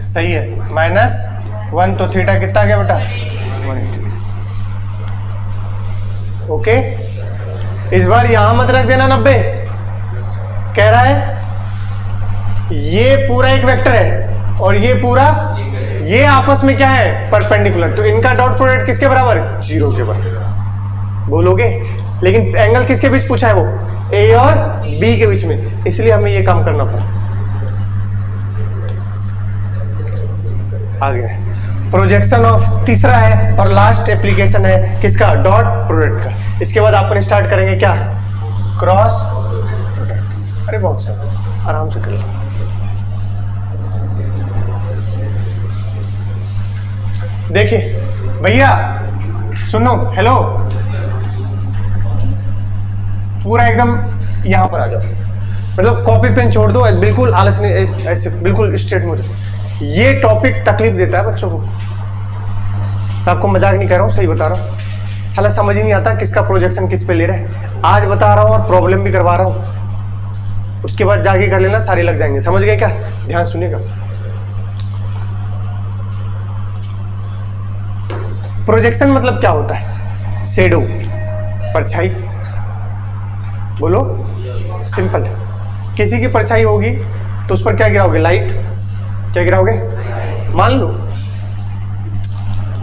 सही है। -1 तो थीटा कितना आ गया बेटा? 180। ओके, इस बार यहां मत रख देना 90। कह रहा है ये पूरा एक वेक्टर है और ये पूरा, ये आपस में क्या है? परपेंडिकुलर। तो इनका डॉट प्रोडक्ट किसके बराबर? 0 के बराबर। बोलोगे? लेकिन एंगल किसके बीच पूछा है? वो ए और बी के बीच में, इसलिए हमें ये काम करना पड़ा। आगे प्रोजेक्शन ऑफ तीसरा है और लास्ट एप्लीकेशन है किसका? डॉट प्रोडक्ट का। इसके बाद अपन स्टार्ट करेंगे क्या? Cross product. अरे बहुत सही, आराम से कर लो। देखिए भैया, सुनो, हेलो, पूरा एकदम यहां पर आ जाओ। मतलब कॉपी पेन छोड़ दो, बिल्कुल आलस नहीं, ऐसे बिल्कुल स्ट्रेट मुझे। ये टॉपिक तकलीफ देता है बच्चों को। मैं आपको मजाक नहीं कर रहा हूँ, सही बता रहा हूँ। साला समझ ही नहीं आता किसका प्रोजेक्शन किस पे ले रहे हैं। आज बता रहा हूँ और प्रॉब्लम भी करवा रहा हूँ, उसके बाद जाके कर लेना, सारे लग जाएंगे। समझ गए क्या? ध्यान सुनिएगा। प्रोजेक्शन मतलब क्या होता है? शेडो, परछाई। बोलो, सिंपल। किसी की परछाई होगी तो उस पर क्या गिराओगे? लाइट। क्या गिराओगे? मान लो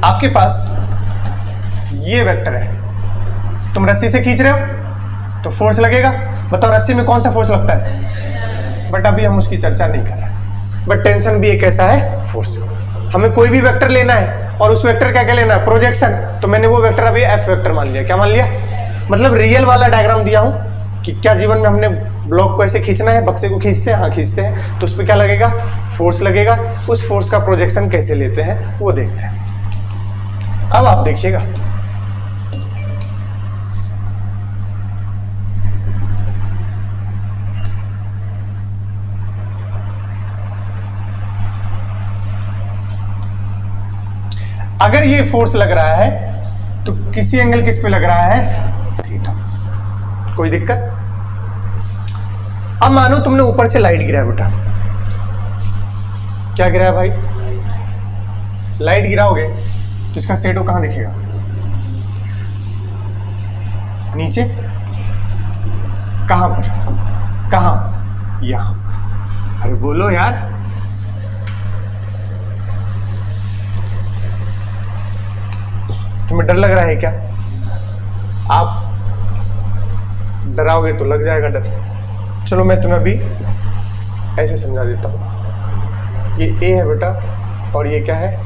आपके पास ये वेक्टर है, तुम रस्सी से खींच रहे हो तो फोर्स लगेगा। बताओ रस्सी में कौन सा फोर्स लगता है? बट अभी हम उसकी चर्चा नहीं कर रहे। बट टेंशन भी एक ऐसा है फोर्स। हमें कोई भी वेक्टर लेना है और उस वेक्टर का क्या लेना है? प्रोजेक्शन। तो मैंने वो वेक्टर अभी एफ वेक्टर मान लिया। क्या मान लिया? मतलब रियल वाला डायग्राम दिया हूं कि क्या जीवन में हमने ब्लॉक को ऐसे खींचना है, बक्से को खींचते हैं, हाँ खींचते हैं, तो उस पर क्या लगेगा? फोर्स लगेगा। उस फोर्स का प्रोजेक्शन कैसे लेते हैं वो देखते हैं। अब आप देखिएगा, अगर ये फोर्स लग रहा है तो किसी एंगल किस पे लग रहा है? थीटा। कोई दिक्कत? अब मानो तुमने ऊपर से लाइट गिराया बेटा। क्या गिराया भाई? लाइट गिराओगे तो इसका शेडो कहां दिखेगा? नीचे? कहां पर? कहां? यहां। अरे बोलो यार। तुम्हें डर लग रहा है क्या? आप डराओगे तो लग जाएगा डर। चलो मैं तुम्हें अभी ऐसे समझा देता हूं। ये ए है बेटा और ये क्या है?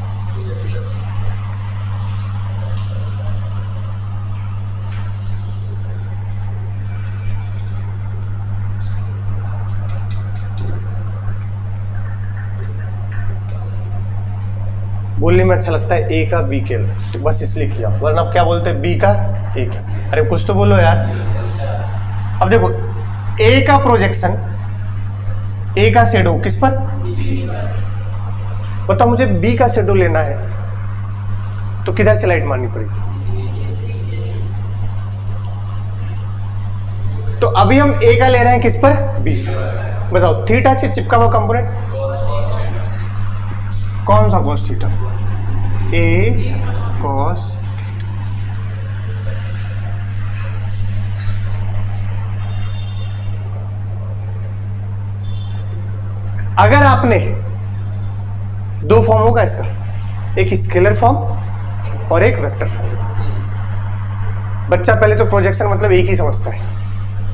बोलने में अच्छा लगता है ए का बी के, तो बस इसलिए किया, वरना आप क्या बोलते हैं? बी का ए का। अरे कुछ तो बोलो यार। अब देखो ए का प्रोजेक्शन, ए का शेडो किस पर? बताओ मुझे बी का शेडो लेना है तो किधर से लाइट मारनी पड़ेगी? तो अभी हम ए का ले रहे हैं किस पर? बी। बताओ थीटा से चिपका हुआ कंपोनेंट कौन सा? Cos theta. A cos. अगर आपने दो फॉर्म होगा इसका, एक स्केलर फॉर्म और एक वेक्टर फॉर्म। बच्चा पहले तो प्रोजेक्शन मतलब एक ही समझता है,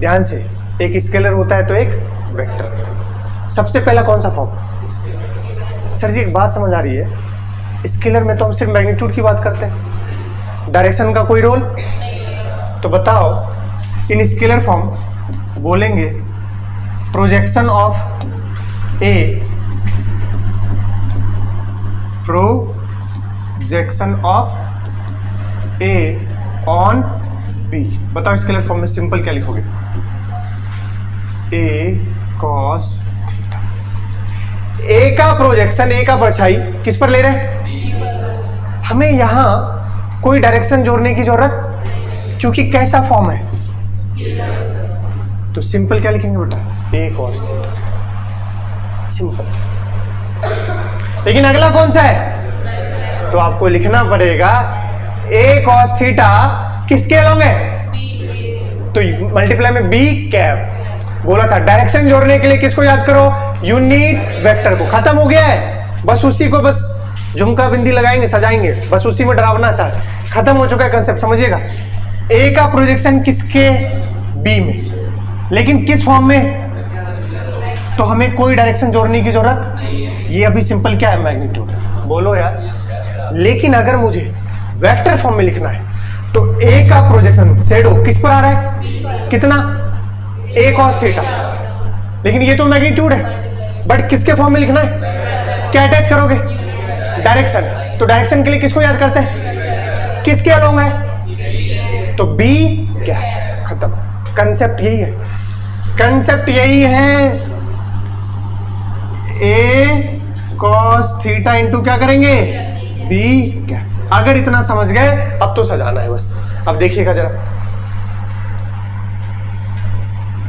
ध्यान से। एक स्केलर होता है तो एक वेक्टर होता है। सबसे पहला कौन सा फॉर्म? सर जी एक बात समझ आ रही है, स्केलर में तो हम सिर्फ मैग्नीट्यूड की बात करते हैं, डायरेक्शन का कोई रोल। तो बताओ इन स्केलर फॉर्म बोलेंगे projection of a, projection of a on b. बताओ स्केलर फॉर्म में सिंपल क्या लिखोगे? ए कॉस थीटा। ए का प्रोजेक्शन, ए का परछाई किस पर ले रहे हैं? हमें यहां कोई डायरेक्शन जोड़ने की जरूरत, क्योंकि कैसा फॉर्म है? तो सिंपल क्या लिखेंगे बेटा? ए कॉस थीटा। सिंपल। लेकिन अगला कौन सा है? तो आपको लिखना पड़ेगा ए कॉस थीटा किसके अलोंग है? तो मल्टीप्लाई में बी कैप। बोला था डायरेक्शन जोड़ने के लिए किसको याद करो? यूनिट वेक्टर को। खत्म हो गया है, बस उसी को बस झुमका बिंदी लगाएंगे, सजाएंगे, बस उसी में डरावना चाहते। खत्म हो चुका है कंसेप्ट, समझिएगा। ए का प्रोजेक्शन किसके? बी में। लेकिन किस फॉर्म में? तो हमें कोई डायरेक्शन जोड़ने की जरूरत, ये अभी सिंपल क्या है? मैग्नीट्यूड। बोलो यार। लेकिन अगर मुझे वेक्टर फॉर्म में लिखना है तो ए का प्रोजेक्शन शेडो किस पर आ रहा है? कितना? ए कॉस थीटा। लेकिन ये तो मैग्नीट्यूड है, बट किसके फॉर्म में लिखना है? क्या अटैच करोगे? डायरेक्शन। तो डायरेक्शन के लिए किसको याद करते हैं? किसके अलोंग है? तो बी क्या? खत्म। कंसेप्ट यही है, कंसेप्ट यही है। ए कॉस थीटा इंटू क्या करेंगे? बी क्या। अगर इतना समझ गए अब तो सजाना है बस। अब देखिएगा जरा,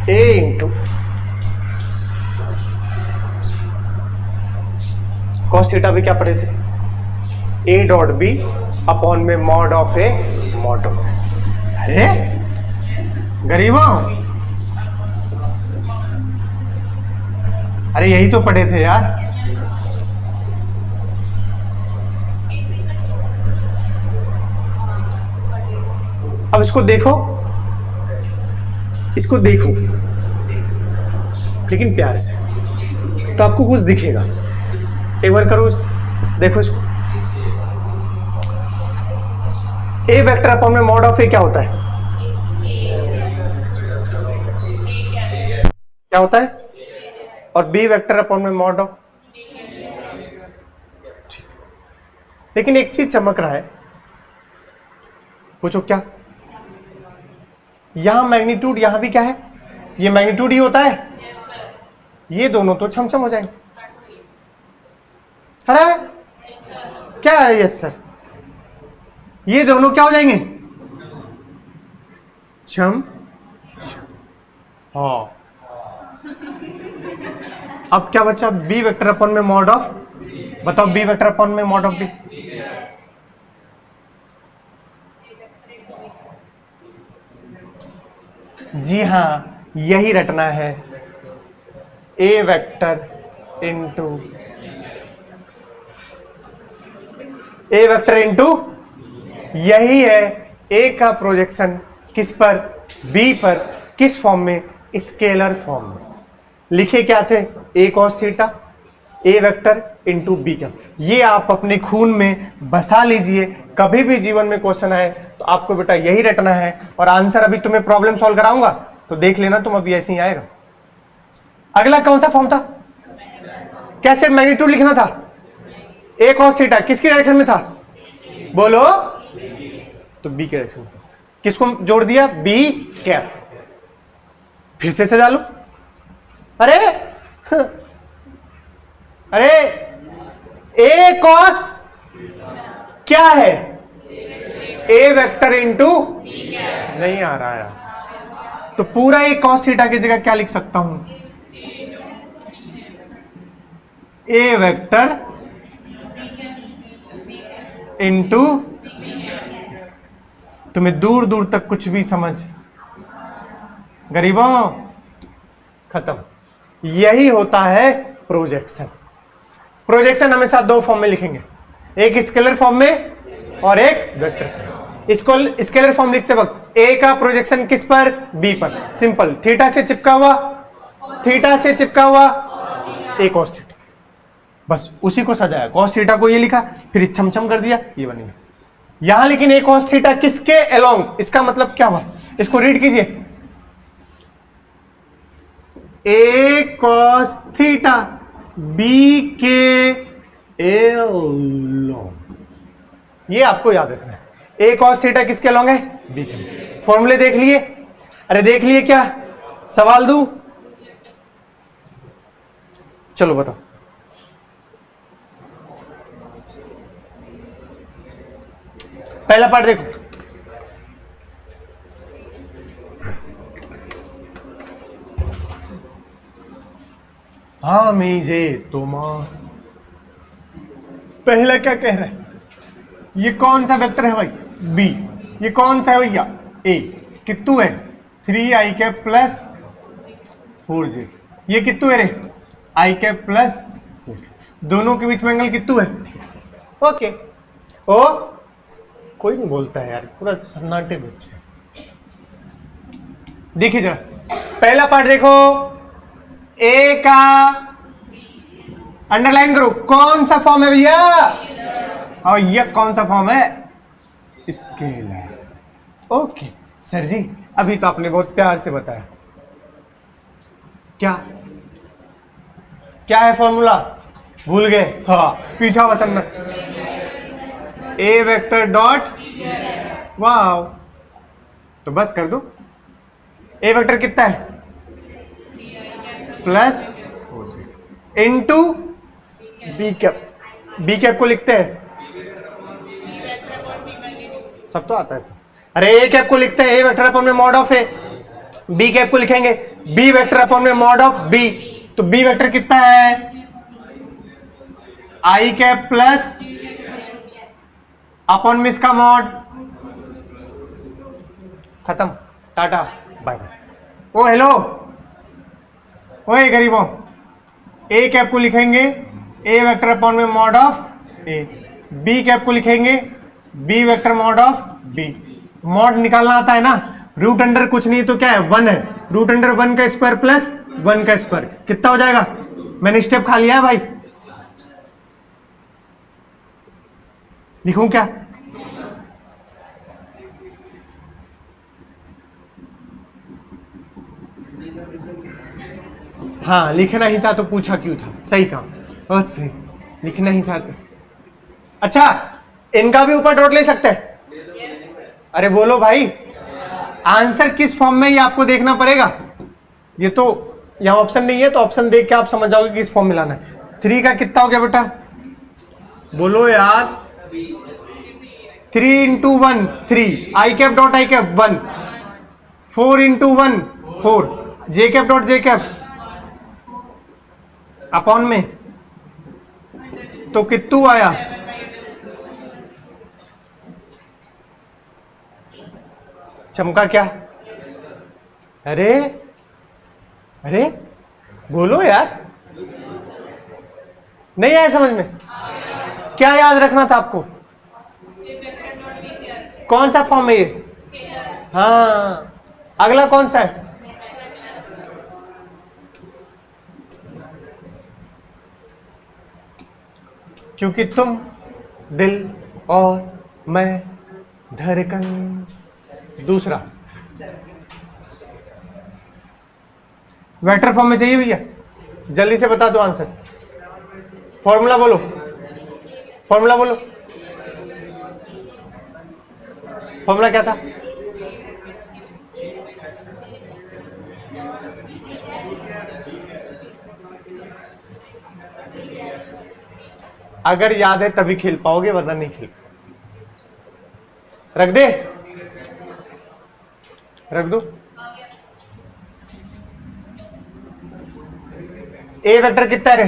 ए इंटू कॉस थीटा भी क्या पढ़े थे? ए डॉट बी अपॉन में mod of A mod of. अरे गरीबों, अरे यही तो पढ़े थे यार। अब इसको देखो, इसको देखो लेकिन प्यार से, तो आपको कुछ दिखेगा। एक बार करो, देखो इसको। ए वेक्टर अपॉन में मॉड ऑफ ए क्या होता है? क्या होता है? और बी वेक्टर अपॉन में मॉड ऑफ, लेकिन एक चीज चमक रहा है, पूछो क्या? यहां मैग्नीट्यूड, यहां भी क्या है? ये मैग्नीट्यूड ही होता है। ये दोनों तो छमछम हो जाएंगे। अरे क्या है? यस सर, ये दोनों क्या हो जाएंगे? छम। हाँ, अब क्या बचा? बी वेक्टर अपॉन में मॉड ऑफ, बताओ बी वेक्टर अपॉन में मॉड ऑफ बी। जी हाँ, यही रटना है। ए वेक्टर इंटू ए वेक्टर इंटू, यही है ए का प्रोजेक्शन किस पर? बी पर। किस फॉर्म में? स्केलर फॉर्म में। लिखे क्या थे? ए कॉस थीटा, ए वेक्टर इंटू बी का। ये आप अपने खून में बसा लीजिए, कभी भी जीवन में क्वेश्चन आए तो आपको बेटा यही रटना है। और आंसर अभी तुम्हें प्रॉब्लम सॉल्व कराऊंगा तो देख लेना, तुम अभी ऐसे ही आएगा। अगला कौन सा फॉर्म था? कैसे मैग्नीट्यूड लिखना था? ए कॉस थीटा किसकी डायरेक्शन में था? बोलो। तो बी के डायरेक्शन में। किसको जोड़ दिया? B cap. फिर से सजा लो। अरे अरे ए कॉस क्या है? ए वेक्टर इंटू, नहीं आ रहा है तो पूरा ए कॉस थीटा की जगह क्या लिख सकता हूं? ए वेक्टर इंटू, तुम्हें दूर दूर तक कुछ भी समझ, गरीबों खत्म। यही होता है प्रोजेक्शन। प्रोजेक्शन हमेशा दो फॉर्म में लिखेंगे, एक स्केलर फॉर्म में और एक वेक्टर। इसको स्केलर फॉर्म लिखते वक्त ए का प्रोजेक्शन किस पर? बी पर। सिंपल, थीटा से चिपका हुआ, थीटा से चिपका हुआ ए कॉस थीटा, बस उसी को सजाया। कॉस थीटा को ये लिखा, फिर छमछम कर दिया, ये बन गया। यहां लेकिन ए कॉस थीटा किसके अलोंग, इसका मतलब क्या हुआ? इसको रीड कीजिए, ए कॉस थीटा बी के अलोंग। ये आपको याद रखना है। ए कॉस थीटा किसके अलोंग है? बी के। फॉर्मूले देख लिए? अरे देख लिए क्या? सवाल दूं? चलो बताओ। पहला पार्ट देखो, हाँ मीजे तुमार। पहला क्या कह रहा है? ये कौन सा वेक्टर है भाई? बी। ये कौन सा है भैया? ए। कितू है? 3i cap plus 4j। ये कितू है रे? i cap plus j। दोनों के बीच में एंगल कितू है? ओके। ओ कोई नहीं बोलता है यार, पूरा सन्नाटे बच्चे। देखिए जरा पहला पार्ट देखो, ए का अंडरलाइन करो, कौन सा फॉर्म है भैया? और ये कौन सा फॉर्म है? स्केलर। ओके सर जी, अभी तो आपने बहुत प्यार से बताया। क्या क्या है फॉर्मूला? भूल गए? हाँ, पीछा बसन्ना, ए वेक्टर डॉट, वाव। तो बस कर दो। ए वेक्टर कितना है? Plus into b cap. B cap को लिखते हैं, सब तो आता है तो। अरे ए कैप को लिखते हैं ए वेक्टर अपॉन में mod of a. B cap को लिखेंगे बी वेक्टर अपॉन में मॉड ऑफ बी। तो बी वेक्टर कितना है? आई कैप प्लस अपॉन में इसका मॉड। खत्म, tata bye bye. Oh hello, ओए गरीबों, ए कैप को लिखेंगे ए वेक्टर अपॉन में mod of a. B cap को लिखेंगे b vector mod of b. Mod निकालना आता है ना, रूट अंडर कुछ नहीं तो क्या है? 1 है। √1 का स्क्वायर प्लस 1 का स्क्वायर कितना हो जाएगा? मैंने स्टेप खा लिया है भाई, लिखूं क्या? हाँ लिखना ही था तो पूछा क्यों था, सही काम, बहुत सही, लिखना ही था तो। अच्छा इनका भी ऊपर डॉट ले सकते हैं? अरे बोलो भाई, आंसर किस फॉर्म में ये आपको देखना पड़ेगा। ये तो यहाँ ऑप्शन नहीं है, तो ऑप्शन देख के आप समझ जाओगे किस फॉर्म में लाना है। 3 का कितना हो गया बेटा? बोलो यार, 3 × 1 3, आई cap dot i cap 1, 4 × 1 4, J cap dot j cap upon में, तो कितू आया? चमका क्या? अरे अरे बोलो यार, नहीं आया समझ में? क्या याद रखना था आपको? कौन सा फॉर्म है ये? हाँ, अगला कौन सा है? क्योंकि तुम दिल और मैं धड़कन। दूसरा वेक्टर फॉर्म में चाहिए भैया, जल्दी से बता दो आंसर। फॉर्मूला बोलो, फॉर्मूला बोलो, फॉर्मूला क्या था? अगर याद है तभी खेल पाओगे, वरना नहीं खेल। रख दे, रख दो। ए वेक्टर कितना है?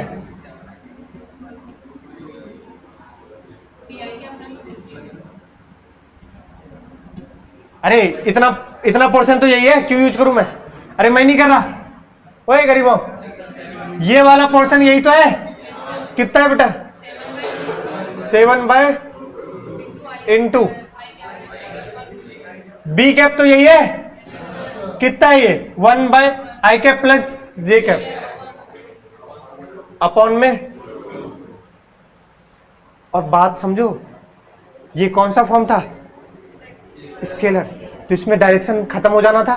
अरे इतना पोर्शन तो यही है, क्यों यूज करूं मैं? अरे मैं नहीं कर रहा, ओए गरीबों, ये वाला पोर्शन यही तो है। कितना है बेटा? 7/(into) बी कैप तो यही है। कितना है ये? 1/i कैप प्लस जे कैप अपॉन में। और बात समझो, ये कौन सा फॉर्म था? स्केलर, तो इसमें डायरेक्शन खत्म हो जाना था।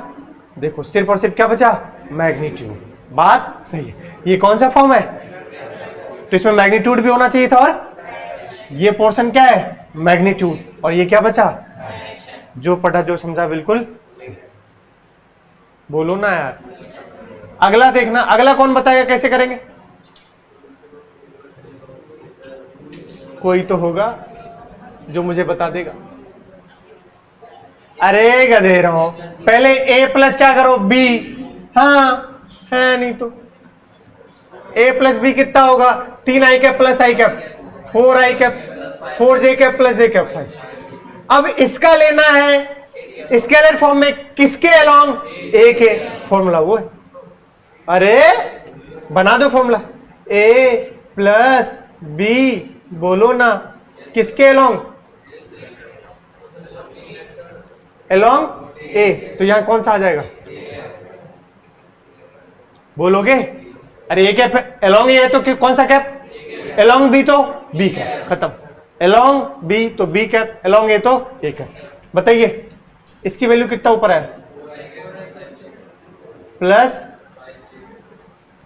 देखो सिर्फ और सिर्फ क्या बचा? मैग्नीट्यूड। बात सही है। ये कौन सा फॉर्म है? तो इसमें मैग्नीट्यूड भी होना चाहिए था, और ये पोर्शन क्या है? मैग्नीट्यूड। और ये क्या बचा? जो पढ़ा जो समझा बिल्कुल सही। बोलो ना यार। अगला देखना, अगला कौन बताएगा कैसे करेंगे? कोई तो होगा जो मुझे बता देगा। अरे गधे रहो, पहले a प्लस क्या करो? b। हाँ है नहीं तो a प्लस b कितना होगा? 3i cap plus i cap, 4i cap, 4j cap plus j cap 5। अब इसका लेना है स्केलर फॉर्म में, किसके अलोंग? a के। फॉर्मूला वो है। अरे बना दो फॉर्मूला, a प्लस b, बोलो ना, किसके अलोंग? अलोंग ए। तो यहां कौन सा आ जाएगा? बोलोगे? अरे ये कैप अलोंग ए है तो कौन सा कैप? अलोंग बी तो बी कैप, खत्म। अलोंग बी तो बी कैप, अलोंग ए तो ए कैप। बताइए इसकी वैल्यू कितना ऊपर है? प्लस,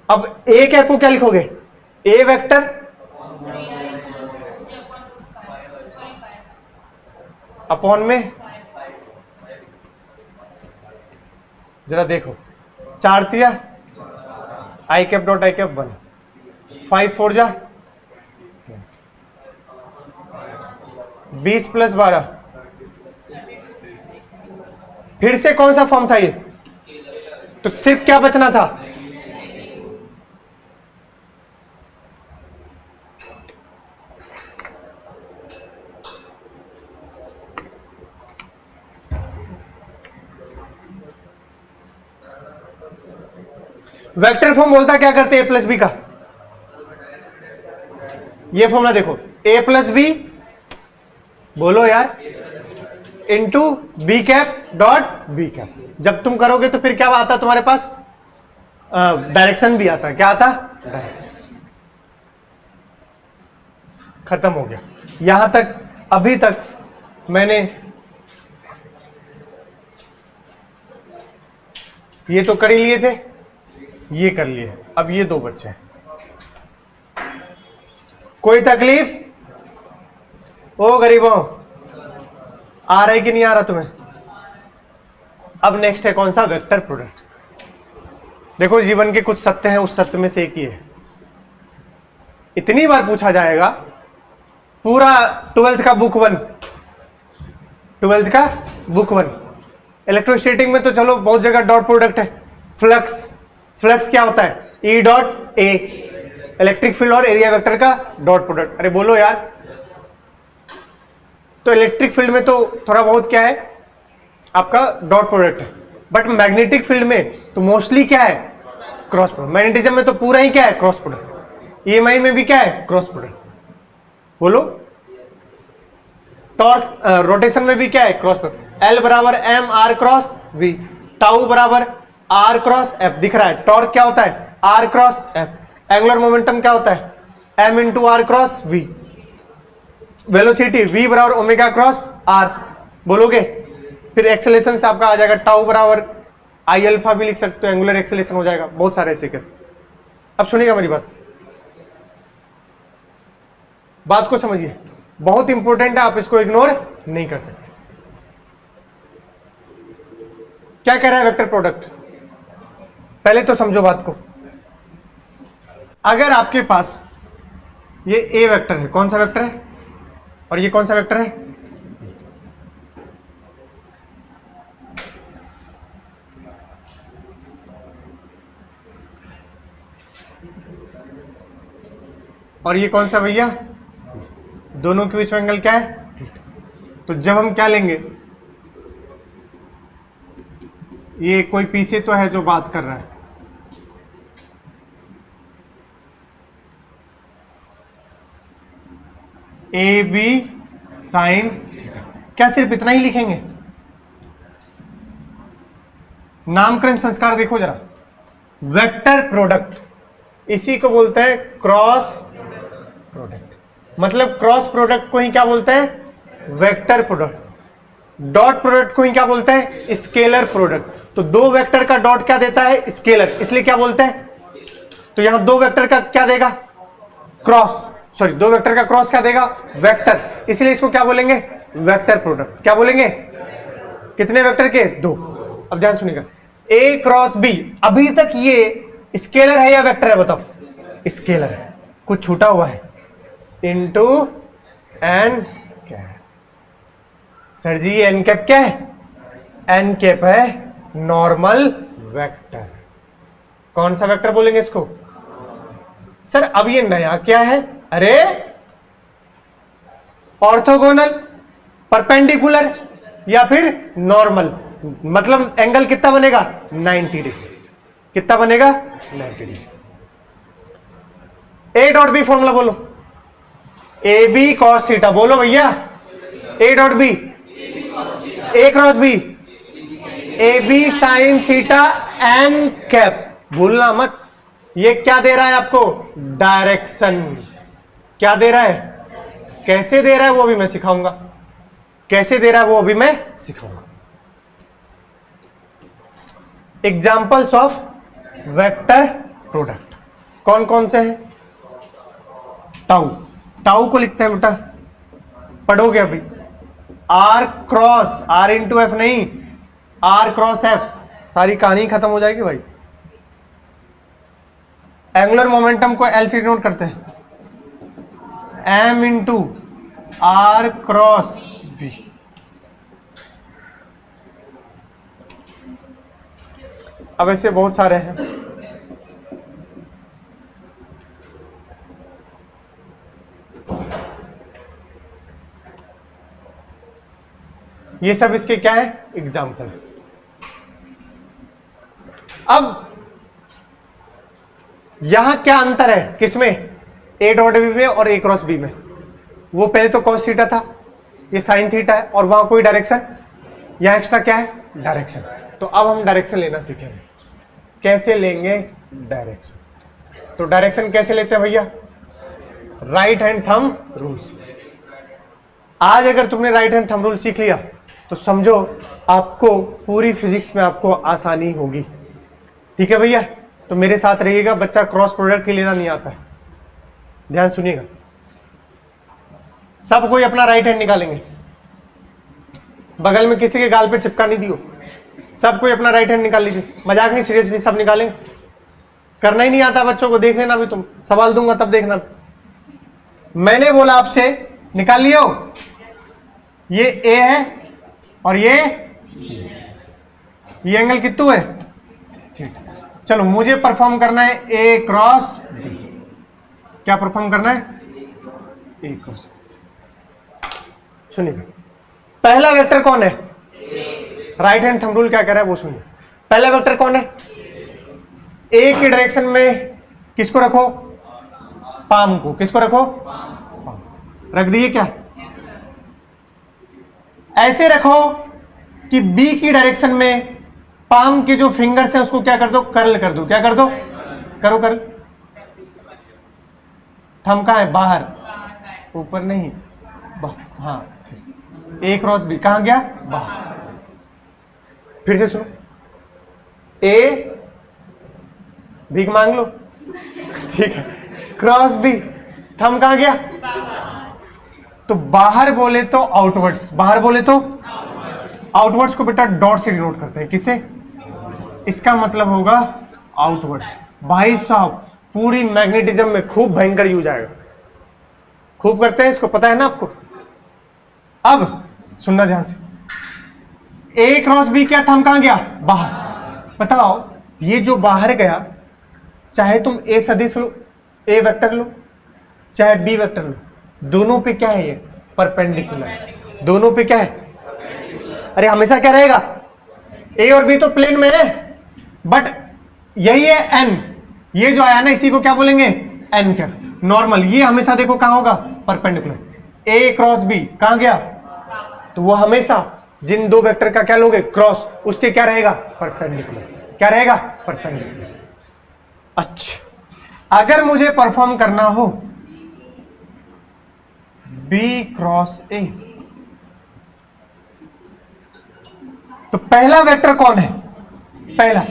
अब ए कैप को क्या लिखोगे? ए वेक्टर अपॉन में, जरा देखो, 4 तिया आई कैप डॉट आई कैप 1, 5 4 जा 20 प्लस 12। फिर से कौन सा फॉर्म था ये? तो सिर्फ क्या बचना था? वेक्टर फॉर्म बोलता क्या करते? a प्लस बी का। ये फॉर्मूला देखो, a प्लस बी, बोलो यार, into b cap dot b cap. जब तुम करोगे तो फिर क्या आता तुम्हारे पास, डायरेक्शन भी आता है। क्या आता, डायरेक्शन। खत्म हो गया। यहां तक अभी तक मैंने ये तो कर ही लिए थे, ये कर लिए, अब ये दो बच्चे हैं। कोई तकलीफ? ओ गरीबों, आ रहा है कि नहीं आ रहा तुम्हें? अब नेक्स्ट है कौन सा, वेक्टर प्रोडक्ट। देखो जीवन के कुछ सत्य हैं, उस सत्य में से एक ही है। इतनी बार पूछा जाएगा, पूरा 12th का बुक 1, 12th का बुक 1। इलेक्ट्रोस्टैटिक में तो चलो बहुत जगह डॉट प्रोडक्ट है। फ्लक्स, फ्लक्स क्या होता है, E dot A, electric field और एरिया वेक्टर का डॉट प्रोडक्ट। अरे बोलो यार। तो इलेक्ट्रिक फील्ड में तो थोड़ा बहुत क्या है आपका डॉट प्रोडक्ट है, बट मैग्नेटिक फील्ड में तो मोस्टली क्या है, क्रॉस प्रोडक्ट। मैग्नेटिज्म में तो पूरा ही क्या है, क्रॉस प्रोडक्ट। ईएमआई में भी क्या है, क्रॉस प्रोडक्ट। बोलो। टॉर्क, रोटेशन में भी क्या है, क्रॉस प्रोडक्ट। एल बराबर m r cross v, tau बराबर आर क्रॉस एफ। दिख रहा है टॉर्क क्या होता है, r cross F. Angular momentum क्या होता है, m into r cross v. Velocity v बराबर ओमेगा क्रॉस आर। बोलोगे, फिर एक्सेलेरेशन से आपका आ जाएगा टाउ बराबर आई अल्फा भी लिख सकते हो, एंगुलर एक्सेलेरेशन हो जाएगा। बहुत सारे ऐसे केस। अब सुनिएगा मेरी बात को समझिए, बहुत इंपॉर्टेंट है, आप इसको इग्नोर नहीं कर सकते। क्या कह रहा है वेक्टर प्रोडक्ट, पहले तो समझो बात को। अगर आपके पास ये ए वेक्टर है, कौन सा वेक्टर है, और ये कौन सा वेक्टर है, और ये कौन सा भैया, दोनों के बीच में एंगल क्या है, तो जब हम क्या लेंगे, ये कोई पीछे तो है जो बात कर रहा है, ए बी साइन थीटा। क्या सिर्फ इतना ही लिखेंगे? नामकरण संस्कार देखो जरा। वेक्टर प्रोडक्ट इसी को बोलते हैं क्रॉस प्रोडक्ट। मतलब क्रॉस प्रोडक्ट को ही क्या बोलते हैं, वेक्टर प्रोडक्ट। डॉट प्रोडक्ट को ही क्या बोलते हैं, स्केलर प्रोडक्ट। तो दो वेक्टर का डॉट क्या देता है, स्केलर, इसलिए क्या बोलते हैं। तो यहां दो वेक्टर का क्या देगा, क्रॉस, सॉरी दो वेक्टर का क्रॉस क्या देगा, वेक्टर, इसलिए इसको क्या बोलेंगे, वेक्टर प्रोडक्ट। क्या बोलेंगे, कितने वेक्टर के, दो। अब ध्यान सुनिएगा, ए क्रॉस बी, अभी तक ये स्केलर है या वेक्टर है, बताओ, स्केलर है, कुछ छूटा हुआ है, into N cap. Sir G N cap क्या है, एन कैप है नॉर्मल वेक्टर। कौन सा वेक्टर बोलेंगे इसको, सर अब ये नया क्या है, अरे ऑर्थोगोनल, परपेंडिकुलर या फिर नॉर्मल। मतलब एंगल कितना बनेगा, 90 डिग्री। कितना बनेगा, 90 degree. A dot b formula बोलो, ए बी कॉस थीटा। बोलो भैया, a dot B, a cross B, A B sine theta N cap. भूलना मत, ये क्या दे रहा है आपको, डायरेक्शन। क्या दे रहा है, कैसे दे रहा है वो अभी मैं सिखाऊंगा, कैसे दे रहा है वो अभी मैं सिखाऊंगा। एग्जाम्पल्स ऑफ वेक्टर प्रोडक्ट कौन कौन से हैं, टाउ, टाउ को लिखते हैं बेटा, पढ़ोगे अभी, r cross, r into F नहीं, आर क्रॉस एफ, सारी कहानी खत्म हो जाएगी भाई। एंगुलर मोमेंटम को एल से डिनोट करते हैं, m into r cross v. अब ऐसे बहुत सारे हैं। ये सब इसके क्या है, एग्जाम्पल। अब यहां क्या अंतर है, किसमें, ए डॉट बी में और ए क्रॉस बी में। वो पहले तो कॉस थीटा था, ये साइन थीटा है और वहां कोई डायरेक्शन, यहाँ एक्स्ट्रा क्या है, डायरेक्शन। तो अब हम डायरेक्शन लेना सीखेंगे। कैसे लेंगे डायरेक्शन? तो डायरेक्शन कैसे लेते हैं भैया? राइट हैंड थंब रूल से। आज अगर तुमने राइट हैंड थंब रूल सीख लिया तो समझो आपको पूरी फिजिक्स में आपको आसानी होगी। ठीक है भैया? तो मेरे साथ रहिएगा। बच्चा क्रॉस प्रोडक्ट ही लेना नहीं आता है, ध्यान सुनिएगा। सब कोई अपना राइट हैंड निकालेंगे, बगल में किसी के गाल पे चिपका नहीं दियो। सब कोई अपना राइट हैंड निकाल लीजिए, मजाक नहीं, सीरियसली सब निकालेंगे। करना ही नहीं आता बच्चों को, देख लेना भी, तुम सवाल दूंगा तब देखना। मैंने बोला आपसे निकाल लियो, ये ए है और ये एंगल कितू है, ठीक। चलो मुझे परफॉर्म करना है ए क्रॉस बी। क्या परफॉर्म करना है? A cross. सुनिए, पहला वेक्टर कौन है? राइट हैंड थंब रूल क्या कह रहा है वो सुनिए। पहला वेक्टर कौन है? ए की डायरेक्शन में किसको रखो? पाम को। किसको रखो? पाम। रख दिए क्या? ऐसे रखो कि बी की डायरेक्शन में पाम के जो फिंगर्स हैं उसको क्या कर दो? कर्ल कर दो। क्या कर दो? करो कर्ल। थंब कहां है? बाहर, ऊपर नहीं, हाँ ठीक। ए क्रॉस बी कहां गया? बाहर। फिर से सुनो, ए भीख मांग लो, ठीक है, क्रॉस बी, थंब कहां गया? तो बाहर बोले तो आउटवर्ड्स, बाहर बोले तो आउटवर्ड्स को बेटा डॉट से डिनोट करते हैं। किसे? इसका मतलब होगा आउटवर्ड्स। भाई साहब पूरी मैग्नेटिज्म में खूब भयंकर यूज आएगा, खूब करते हैं इसको, पता है ना आपको। अब सुनना ध्यान से, ए क्रॉस बी क्या, थंब कहां गया? बाहर। बताओ ये जो बाहर गया, चाहे तुम ए सदिश लो, ए वेक्टर लो, चाहे बी वेक्टर लो, दोनों पे क्या है? ये परपेंडिकुलर। दोनों पे क्या है? अरे हमेशा क्या रहेगा? ए और बी तो प्लेन में है, बट यही है एन, ये जो आया ना इसी को क्या बोलेंगे? N cap. नॉर्मल ये हमेशा देखो कहां होगा? परपेंडिकुलर। ए क्रॉस बी कहां गया? तो वो हमेशा जिन दो वेक्टर का क्या लोगे? क्रॉस, उसके क्या रहेगा? परपेंडिकुलर। क्या रहेगा? परपेंडिकुलर। अच्छा, अगर मुझे परफॉर्म करना हो बी क्रॉस ए, तो पहला वेक्टर कौन है? पहला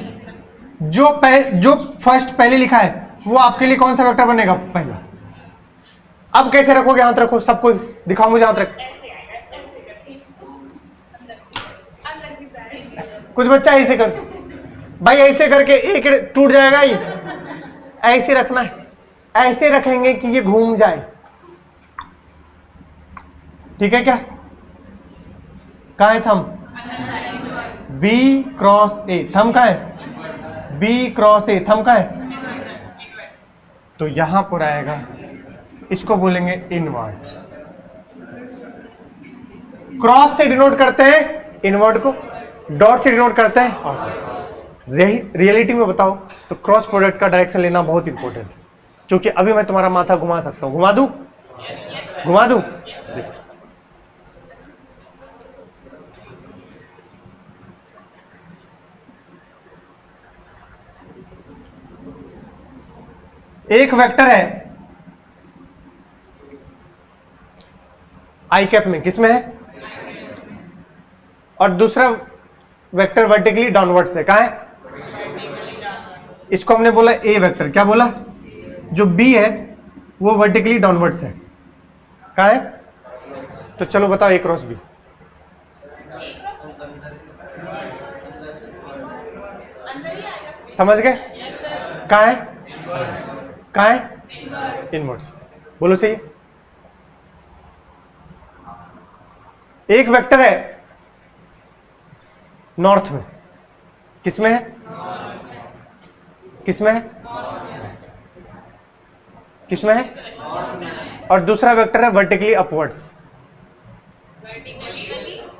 जो फर्स्ट पहले लिखा है वो आपके लिए कौन सा वेक्टर बनेगा? पहला। अब कैसे रखोगे? हाथ रखो, सबको दिखाओ मुझे, हाथ रख। कुछ बच्चा ऐसे करते भाई, ऐसे करके एक टूट जाएगा ये, ऐसे रखना है, ऐसे रखेंगे कि ये घूम जाए। ठीक है क्या? कहां है thumb? B cross a, thumb कहां है? बी क्रॉस ए, थंब कहां है? तो यहां पर आएगा, इसको बोलेंगे इनवर्ड्स। क्रॉस से डिनोट करते हैं इनवर्ड को, डॉट से डिनोट करते हैं आउटवर्ड। रियलिटी में बताओ तो क्रॉस प्रोडक्ट का डायरेक्शन लेना बहुत इंपॉर्टेंट है, क्योंकि अभी मैं तुम्हारा माथा घुमा सकता हूं। घुमा दूं? घुमा दूं? एक वेक्टर है आई कैप में, किसमें है? और दूसरा वेक्टर वर्टिकली डाउनवर्ड से, कहां है? इसको हमने बोला ए वेक्टर। क्या बोला? जो बी है वो वर्टिकली डाउनवर्ड से, कहां है? तो चलो बताओ ए क्रॉस बी। समझ गए? कहां है? कहां है? इनवर्ड्स। बोलो सही है। एक वेक्टर है नॉर्थ में, किसमें है? किसमें है? किसमें है? और दूसरा वेक्टर है वर्टिकली अपवर्ड्स,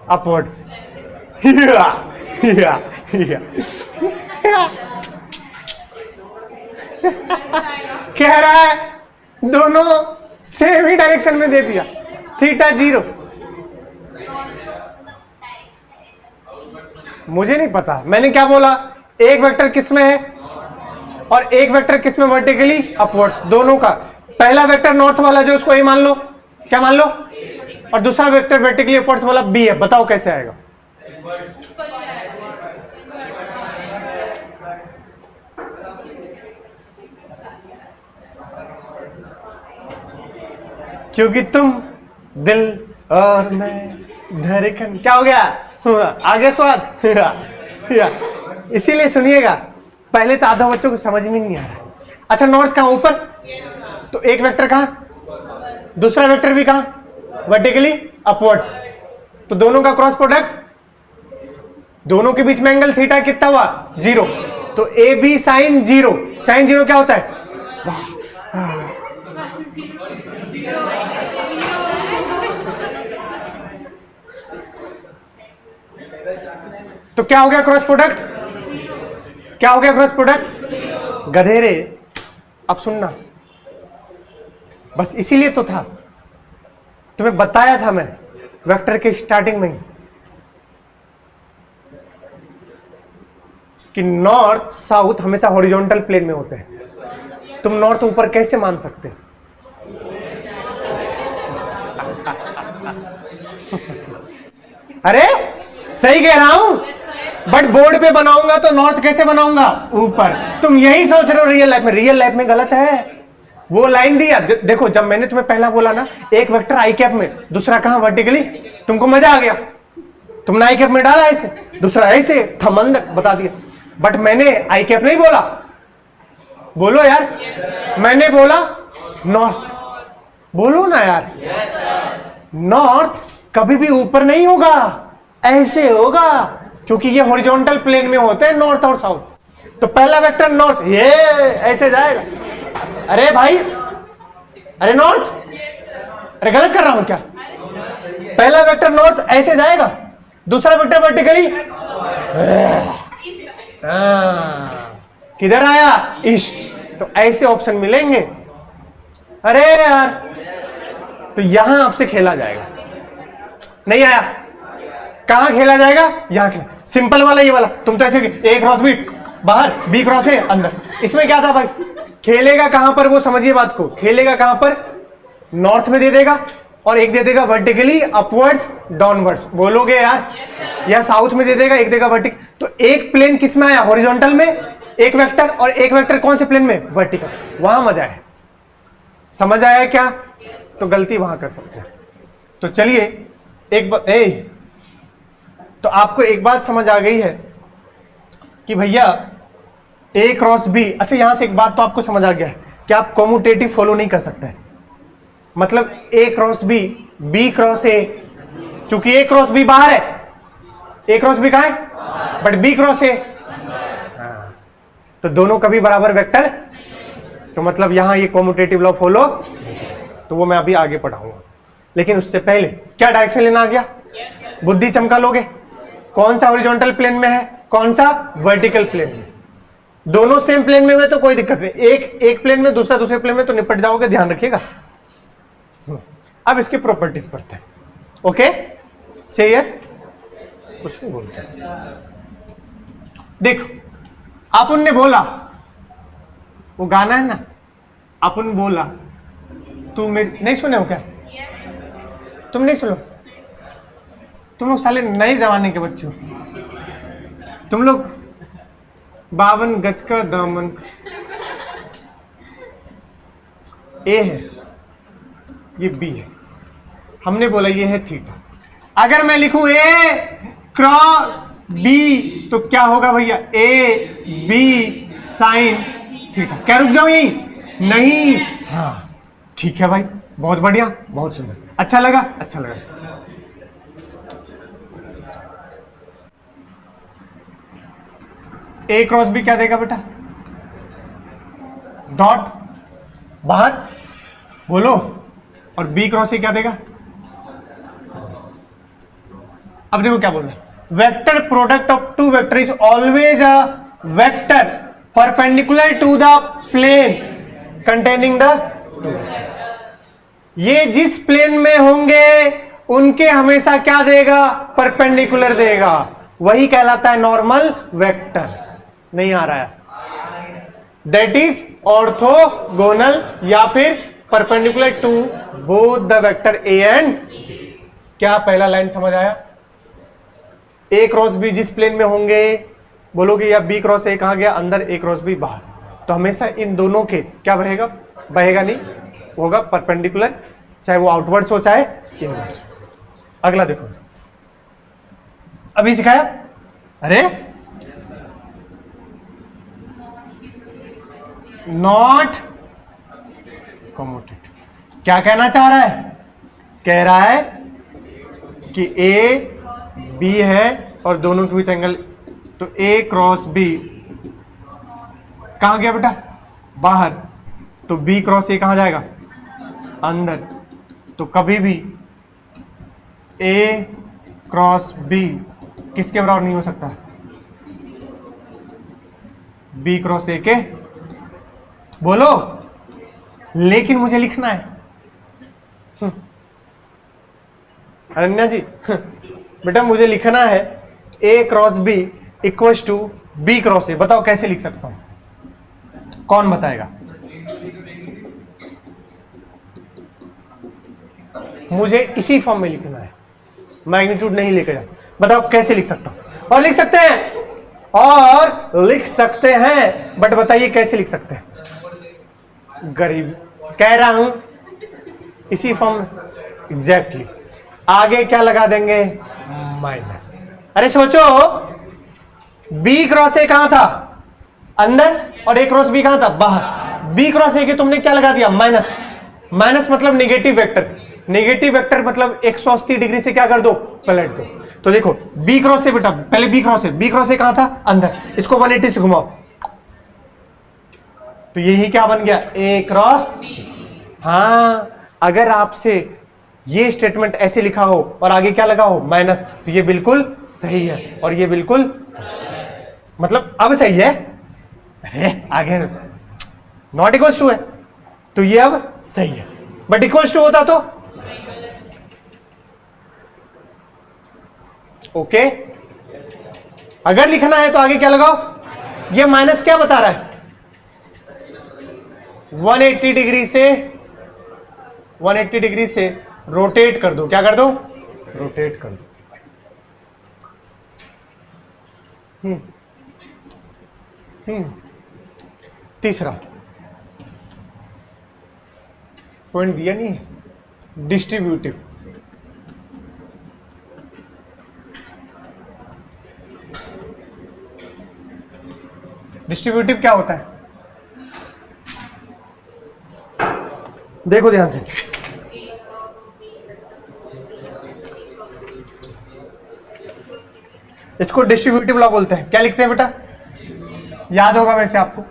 अपवर्ड्स। कह रहा है दोनों सेम ही डायरेक्शन में दे दिया, थीटा 0। मुझे नहीं पता, मैंने क्या बोला, एक वेक्टर किस में है और एक वेक्टर किस में, वर्टिकली अपवर्ड्स, दोनों का। पहला वेक्टर नॉर्थ वाला जो, उसको ए मान लो, क्या मान लो, और दूसरा वेक्टर वर्टिकली अपवर्ड्स वाला बी है। बताओ कैसे आएगा? क्योंकि तुम दिल और मैं धड़कन, क्या हो गया, आगे स्वाद इसीलिए सुनिएगा, पहले तो आधा बच्चों को समझ में नहीं आ रहा। अच्छा, नॉर्थ कहाँ, ऊपर, तो एक वेक्टर कहाँ, दूसरा वेक्टर भी कहाँ, वर्टिकली अपवर्ड्स, तो दोनों का क्रॉस प्रोडक्ट, दोनों के बीच में एंगल थीटा कितना हुआ, 0, तो ए बी साइन 0, साइन 0 क्या होता है, तो क्या हो गया क्रॉस प्रोडक्ट, क्या हो गया क्रॉस प्रोडक्ट, गधेरे। अब सुनना, बस इसीलिए तो था, तुम्हें बताया था मैं वेक्टर के स्टार्टिंग में ही कि नॉर्थ साउथ हमेशा हॉरिजॉन्टल प्लेन में होते हैं। तुम नॉर्थ ऊपर कैसे मान सकते? अरे सही कह रहा हूं, बट बोर्ड पे बनाऊंगा तो नॉर्थ कैसे बनाऊंगा, ऊपर। तुम यही सोच रहे हो रियल लाइफ में, रियल लाइफ में गलत है। वो लाइन दिया, देखो जब मैंने तुम्हें पहला बोला ना, एक वेक्टर आई कैप में, दूसरा कहां, वर्टिकली, तुमको मजा आ गया, तुमने आई कैप में डाला ऐसे, दूसरा ऐसे, थम अंदर बता दिया। बट मैंने आई कैप नहीं बोला, बोलो यार, मैंने बोला नॉर्थ, बोलो ना यार, नॉर्थ कभी भी ऊपर नहीं होगा, ऐसे होगा, क्योंकि ये हॉरिजॉन्टल प्लेन में होते हैं नॉर्थ और साउथ। तो पहला वेक्टर नॉर्थ, ये ऐसे जाएगा, अरे भाई, अरे नॉर्थ, अरे गलत कर रहा हूं क्या, पहला वेक्टर नॉर्थ ऐसे जाएगा, दूसरा वेक्टर वर्टिकली, किधर आया, ईस्ट, तो ऐसे ऑप्शन मिलेंगे। अरे यार, तो यहां आपसे खेला जाएगा, नहीं आया, कहां खेला जाएगा, यहां खेला, सिंपल वाला ये वाला, तुम तो ऐसे ए क्रॉस बी बाहर, बी क्रॉस ए अंदर, इसमें क्या था भाई, खेलेगा कहां पर, वो समझिए बात को, खेलेगा कहां पर, नॉर्थ में दे देगा और एक दे देगा वर्टिकली अपवर्ड्स डाउनवर्ड्स, बोलोगे यार, या साउथ में दे देगा, एक देगा वर्टिकल, तो एक प्लेन किस में आया, हॉरिजॉन्टल में एक वेक्टर, और एक वेक्टर कौन से प्लेन में, वर्टिकल, वहां मजा है। समझ आया क्या? तो गलती वहां कर सकते हैं। तो चलिए एक बात, तो आपको एक बात समझ आ गई है कि भैया ए क्रॉस बी, अच्छा यहां से एक बात तो आपको समझ आ गया है कि आप कॉम्यूटेटिव फॉलो नहीं कर सकते, मतलब a cross b, b cross a, क्योंकि ए क्रॉस बी बाहर है, ए क्रॉस बी कहां है, बट बी क्रॉस ए, तो दोनों कभी बराबर वेक्टर, तो मतलब यहां ये कॉम्यूटेटिव लॉ फॉलो, तो वो मैं अभी आगे पढ़ाऊंगा। लेकिन उससे पहले क्या डायरेक्शन लेना आ गया, बुद्धि चमका लोगे, कौन सा हॉरिजॉन्टल प्लेन में है, कौन सा वर्टिकल प्लेन में, दोनों सेम प्लेन में हुए तो कोई दिक्कत नहीं, एक प्लेन में, दूसरा दूसरे प्लेन में, तो निपट जाओगे, ध्यान रखिएगा। अब इसकी प्रॉपर्टीज पढ़ते हैं, ओके, से यस, कुछ नहीं बोलते। देखो अपन ने बोला, वो गाना है ना, अपन बोला, तू मेरी नहीं सुने हो क्या, तुम नहीं सुनो, तुम लोग साले नए जमाने के बच्चे हो, तुम लोग 52 गज का दामन, ए है, ये बी है, हमने बोला ये है थीटा, अगर मैं लिखूं ए क्रॉस बी तो क्या होगा भैया, ए बी साइन थीटा, क्या रुक जाऊं यही, नहीं, हाँ ठीक है भाई, बहुत बढ़िया, बहुत सुंदर, अच्छा लगा, अच्छा लगा। ए क्रॉस बी क्या देगा बेटा, डॉट बाहर, बोलो, और बी क्रॉस ए क्या देगा, अब देखो क्या बोल रहे हैं, vector product of two vector is always a vector perpendicular to the plane containing the, ये जिस प्लेन में होंगे उनके हमेशा क्या देगा, परपेंडिकुलर देगा, वही कहलाता है नॉर्मल वेक्टर। नहीं आ रहा है, दैट इज ऑर्थोगोनल या फिर perpendicular to both the vector a and. क्या पहला लाइन समझ आया? ए क्रॉस बी जिस प्लेन में होंगे, बोलोगे या बी क्रॉस ए कहां गया अंदर, ए क्रॉस बी बाहर, तो हमेशा इन दोनों के क्या बहेगा, बहेगा नहीं, होगा परपेंडिकुलर, चाहे वो आउटवर्ड्स हो चाहे इनवर्ड्स। अगला देखो, अभी सिखाया, अरे नॉट कम्यूटेटिव। क्या कहना चाह रहा है? कह रहा है कि ए बी है और दोनों के बीच एंगल, तो ए क्रॉस बी कहां गया बेटा, बाहर, तो बी क्रॉस ए कहां जाएगा, अंदर, तो कभी भी ए क्रॉस बी किसके बराबर नहीं हो सकता, बी क्रॉस ए के। बोलो, लेकिन मुझे लिखना है। अनन्या जी बेटा मुझे लिखना है a cross b equals to b cross a. बताओ कैसे लिख सकता हूं, कौन बताएगा? मुझे इसी फॉर्म में लिखना है, मैग्नीट्यूड नहीं लेकर जा। बताओ कैसे लिख सकता हूं? और लिख सकते हैं, और लिख सकते हैं, बट बताइए कैसे लिख सकते हैं? गरीब कह रहा हूं, इसी फॉर्म एग्जैक्टली। आगे क्या लगा देंगे, माइनस। अरे सोचो, बी क्रॉस ए कहां था, अंदर, और ए क्रॉस बी कहां था, बाहर। बी क्रॉस ए के तुमने क्या लगा दिया, माइनस। माइनस मतलब नेगेटिव वेक्टर, नेगेटिव वेक्टर मतलब 180 डिग्री से क्या कर दो, पलट दो। तो देखो बी क्रॉस ए बेटा, पहले b cross a, b cross a कहां था, अंदर, इसको 180 से घुमाओ, तो यही क्या बन गया, ए क्रॉस। हाँ, अगर आपसे ये स्टेटमेंट ऐसे लिखा हो और आगे क्या लगा हो, माइनस, तो ये बिल्कुल सही है और ये बिल्कुल, मतलब अब सही है। अरे आगे नॉट इक्वल्स टू है, तो ये अब सही है, बट इक्वल्स टू होता तो ओके। अगर लिखना है तो आगे क्या लगाओ, ये माइनस क्या बता रहा है, 180 डिग्री से, 180 डिग्री से रोटेट कर दो। क्या कर दो, रोटेट कर दो। तीसरा पॉइंट दिया नहीं है, डिस्ट्रीब्यूटिव। डिस्ट्रीब्यूटिव क्या होता है, देखो ध्यान से, इसको डिस्ट्रीब्यूटिव लॉ बोलते हैं। क्या लिखते हैं बेटा, याद होगा वैसे आपको,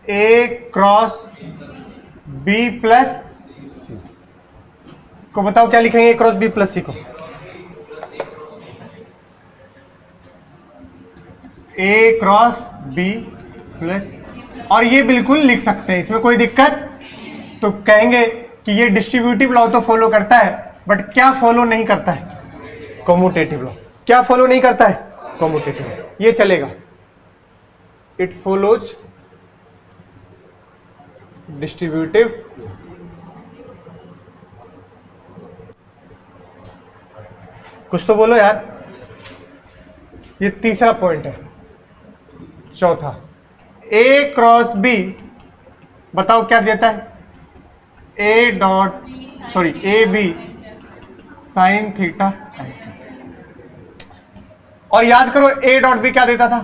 ए क्रॉस बी प्लस सी को बताओ क्या लिखेंगे, ए क्रॉस बी प्लस सी को, ए क्रॉस बी प्लस, और ये बिल्कुल लिख सकते हैं, इसमें कोई दिक्कत। तो कहेंगे कि ये डिस्ट्रीब्यूटिव लॉ तो फॉलो करता है, बट क्या फॉलो नहीं करता है, कम्यूटेटिव लॉ। क्या फॉलो नहीं करता है, कम्यूटेटिव लॉ। ये चलेगा, इट फॉलोज डिस्ट्रीब्यूटिव कुछ तो बोलो यार। ये तीसरा पॉइंट है। चौथा, ए क्रॉस बी बताओ क्या देता है, a dot sorry a B sine theta. और याद करो ए डॉट बी क्या देता था,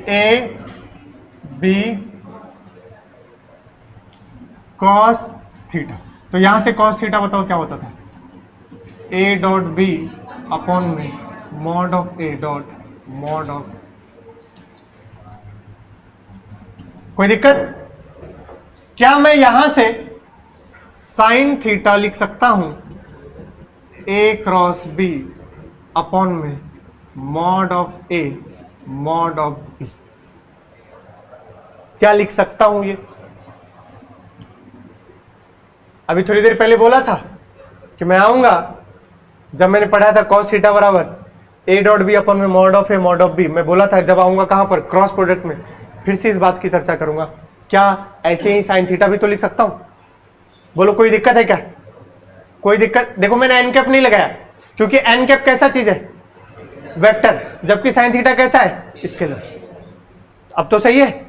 ए बी कॉस थीटा। तो यहां से कॉस थीटा बताओ क्या होता था, ए डॉट बी अपॉन में mod of A dot mod of. कोई दिक्कत? क्या मैं यहां से साइन थीटा लिख सकता हूं ए क्रॉस बी अपॉन में mod of A mod of b? क्या लिख सकता हूं ये? अभी थोड़ी देर पहले बोला था कि मैं आऊंगा जब मैंने पढ़ा था cos थीटा बराबर a डॉट बी अपन में mod of A mod of b, मैं बोला था जब आऊंगा कहां पर, क्रॉस प्रोडक्ट में, फिर से इस बात की चर्चा करूंगा। क्या ऐसे ही साइन थीटा भी तो लिख सकता हूं? बोलो कोई दिक्कत है क्या? कोई दिक्कत? देखो मैंने एन कैप नहीं लगाया क्योंकि एन कैप कैसा चीज है, वेक्टर, जबकि साइन थीटा कैसा है, स्केलर। अब तो सही है।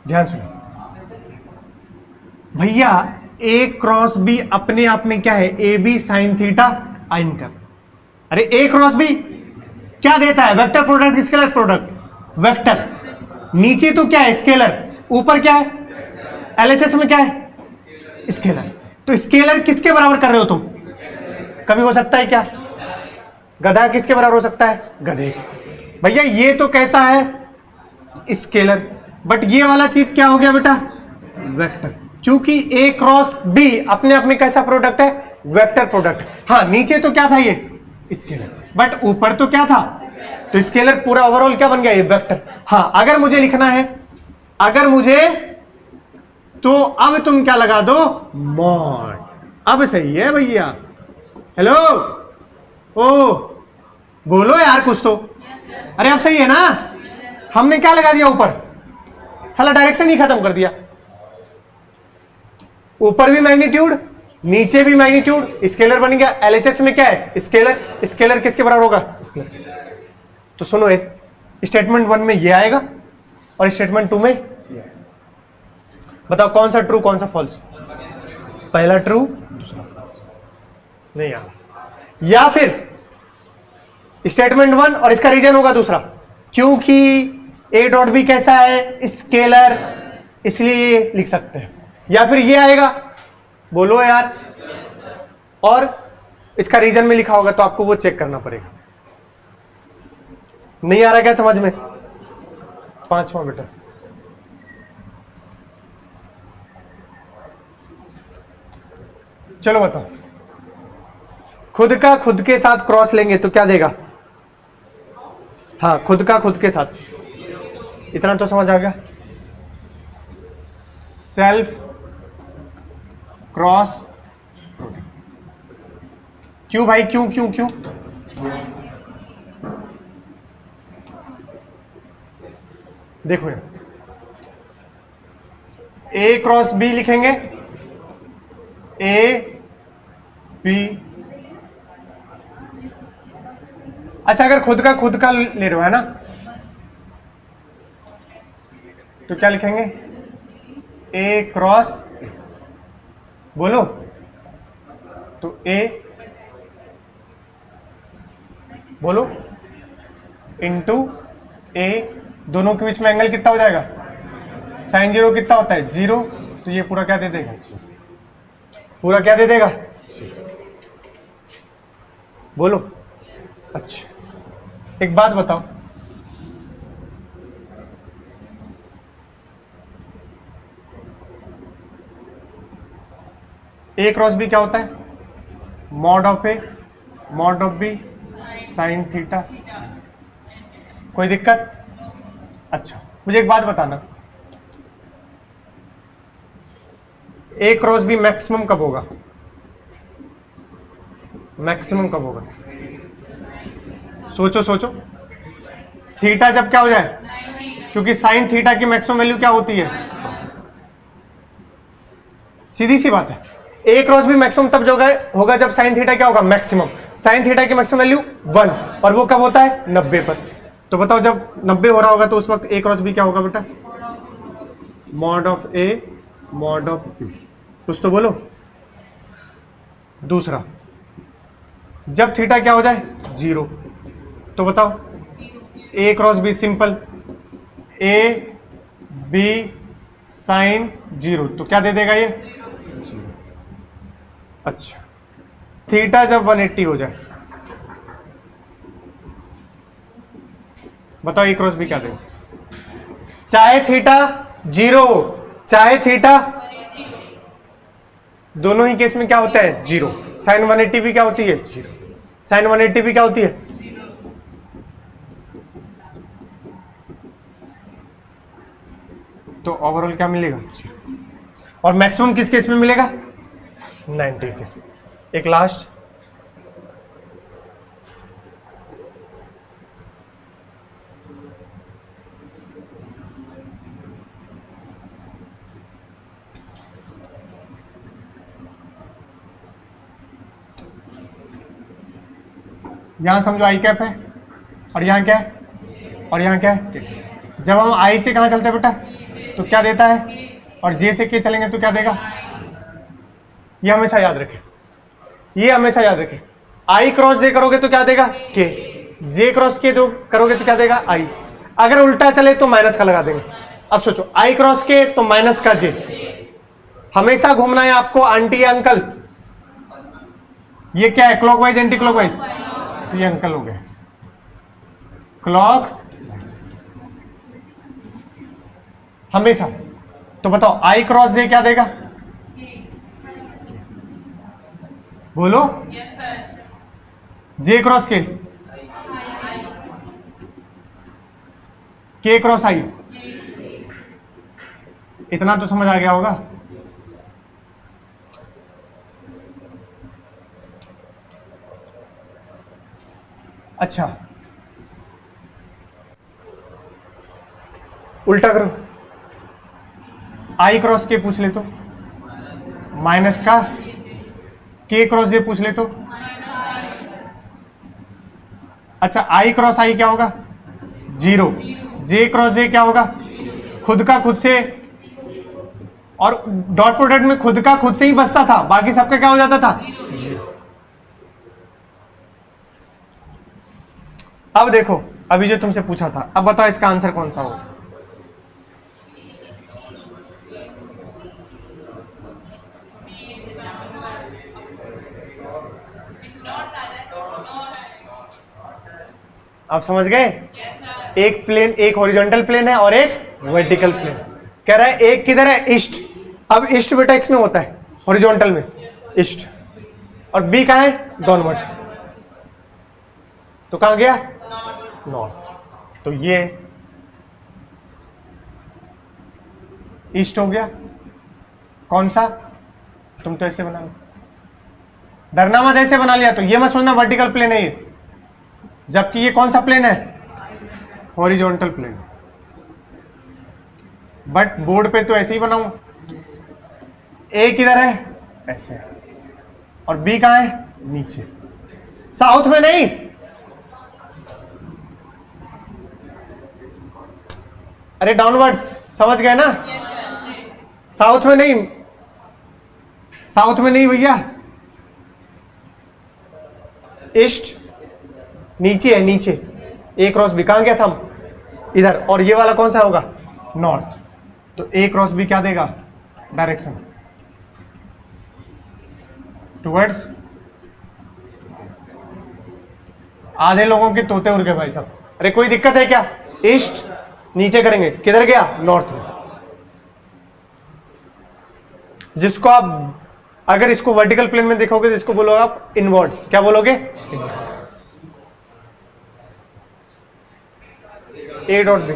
ध्यान सुनो भैया, ए क्रॉस बी अपने आप में क्या है, ए बी साइन थीटा आइन कैप। अरे ए क्रॉस बी क्या देता है, vector product scalar product, vector. नीचे तो क्या है, स्केलर, ऊपर क्या है, एलएचएस में क्या है, स्केलर। तो स्केलर किसके बराबर कर रहे हो तुम? कभी हो सकता है क्या, गधा किसके बराबर हो सकता है, गधे के। भैया ये तो कैसा है, स्केलर, बट ये वाला चीज क्या हो गया बेटा, वेक्टर, क्योंकि ए क्रॉस बी अपने आप में कैसा प्रोडक्ट है, वेक्टर प्रोडक्ट। हाँ नीचे तो क्या था, ये स्केलर, बट ऊपर तो क्या था, तो स्केलर पूरा ओवरऑल क्या बन गया, ये वेक्टर। हाँ अगर मुझे लिखना है, अगर मुझे, तो अब तुम क्या लगा दो, मॉड। अब सही है भैया। हेलो, ओ बोलो यार कुछ तो। अरे अब सही है ना, हमने क्या लगा दिया ऊपर, साला डायरेक्शन ही खत्म कर दिया। ऊपर भी मैग्नीट्यूड, नीचे भी मैग्नीट्यूड, स्केलर बन गया। एलएचएस में क्या है, स्केलर, स्केलर किसके बराबर होगा, स्केलर। तो सुनो, स्टेटमेंट 1 में ये आएगा और स्टेटमेंट 2 में बताओ कौन सा ट्रू कौन सा फॉल्स, पहला ट्रू दूसरा false। नहीं यार, या फिर स्टेटमेंट 1 और इसका रीजन होगा दूसरा, क्योंकि ए डॉट बी कैसा है, स्केलर, इसलिए लिख सकते हैं। या फिर ये आएगा, बोलो यार, और इसका रीजन में लिखा होगा तो आपको वो चेक करना पड़ेगा। नहीं आ रहा क्या समझ में? पांचवा बेटा, चलो बताओ, खुद का खुद के साथ क्रॉस लेंगे तो क्या देगा? हाँ खुद का खुद के साथ, इतना तो समझ आ गया। सेल्फ क्रॉस, क्यों भाई, क्यों क्यों क्यों? देखो यार, ए क्रॉस बी लिखेंगे, ए बी। अच्छा अगर खुद का ले रहे हो है ना, तो क्या लिखेंगे, ए क्रॉस, बोलो, तो ए, बोलो, इंटू ए, दोनों के बीच में एंगल कितना हो जाएगा, साइन जीरो कितना होता है, 0। तो ये पूरा क्या दे देगा, पूरा क्या दे देगा, बोलो। अच्छा एक बात बताओ, ए क्रॉस बी क्या होता है, mod of A mod of b sine theta. कोई दिक्कत? अच्छा मुझे एक बात बताना, ए क्रॉस बी मैक्सिमम कब होगा, मैक्सिमम कब होगा, सोचो सोचो। थीटा जब क्या हो जाए, क्योंकि साइन थीटा की मैक्सिमम वैल्यू क्या होती है, सीधी सी बात है। ए क्रॉस बी मैक्सिमम तब जो होगा जब साइन थीटा क्या होगा, मैक्सिमम। साइन थीटा की मैक्सिमम वैल्यू 1, और वो कब होता है, 90 पर। तो बताओ जब 90 हो रहा होगा तो उस वक्त ए क्रॉस बी क्या होगा बेटा, mod of A mod of b. कुछ तो बोलो। दूसरा, जब थीटा क्या हो जाए, 0, तो बताओ ए cross b simple, a B sine 0, तो क्या दे देगा ये, 0। अच्छा थीटा जब 180 हो जाए, बताओ ए क्रॉस बी क्या देगा, चाहे थीटा 0 चाहे थीटा, दोनों ही केस में क्या होता है, 0। साइन 180 भी क्या होती है, 0। साइन 180 भी क्या होती है, तो ओवरऑल क्या मिलेगा, और मैक्सिमम किस केस में मिलेगा, 90 केस में। एक लास्ट, यहां समझो आई कैप है और यहां क्या है, और यहां क्या है, जब हम आई से कहां चलते हैं बेटा तो क्या देता है, और जे से के चलेंगे तो क्या देगा, ये हमेशा याद रखें, ये हमेशा याद रखें। आई क्रॉस जे करोगे तो क्या देगा के, जे क्रॉस के दो करोगे तो क्या देगा आई। अगर उल्टा चले तो माइनस का लगा देंगे। अब सोचो आई क्रॉस के तो माइनस का जे, हमेशा घूमना है आपको आंटी या अंकल। ये क्या है, क्लॉकवाइज एंटी क्लॉकवाइज, तो ये अंकल हो गए क्लॉक हमेशा। तो बताओ आई क्रॉस जे क्या देगा, बोलो, यस सर, जे क्रॉस के क्रॉस आई, इतना तो समझ आ गया होगा। अच्छा उल्टा करो, आई क्रॉस के पूछ ले तो माइनस का, के क्रॉस जे पूछ ले तो, अच्छा आई क्रॉस आई क्या होगा, जीरो, जे क्रॉस जे क्या होगा, खुद का खुद से, और डॉट प्रोडक्ट में खुद का खुद से ही बचता था, बाकी सबका क्या हो जाता था जीरो। अब देखो अभी जो तुमसे पूछा था, अब बताओ इसका आंसर कौन सा होगा। आप समझ गए, एक प्लेन, एक हॉरिजॉन्टल प्लेन है और एक वर्टिकल प्लेन। कह रहा है एक किधर है, ईस्ट। अब ईस्ट बेटा इसमें होता है हॉरिजॉन्टल में ईस्ट, और बी कहां है, डाउनवर्ड्स, तो कहां गया, नॉर्थ। तो ये ईस्ट हो गया, कौन सा, तुम तो ऐसे बना लो, डरना मत, ऐसे बना लिया तो ये मत सोचना वर्टिकल प्लेन है ये, जबकि ये कौन सा प्लेन है, हॉरिजॉन्टल प्लेन। बट बोर्ड पे तो ऐसे ही बनाऊं, ए किधर है, ऐसे है, और बी कहां है, नीचे, साउथ में नहीं, अरे डाउनवर्ड्स, समझ गए ना, साउथ में नहीं, साउथ में नहीं भैया, ईस्ट नीचे है, नीचे, ए क्रॉस बी कहां गया था हम, इधर, और ये वाला कौन सा होगा, नॉर्थ। तो ए क्रॉस बी क्या देगा, डायरेक्शन टुवर्ड्स। आधे लोगों के तोते उड़ गए भाई साहब, अरे कोई दिक्कत है क्या, ईस्ट नीचे करेंगे, किधर गया, नॉर्थ में। जिसको आप अगर इसको वर्टिकल प्लेन में देखोगे तो इसको बोलोगे आप इनवर्ड्स, क्या बोलोगे, ए डॉट बी,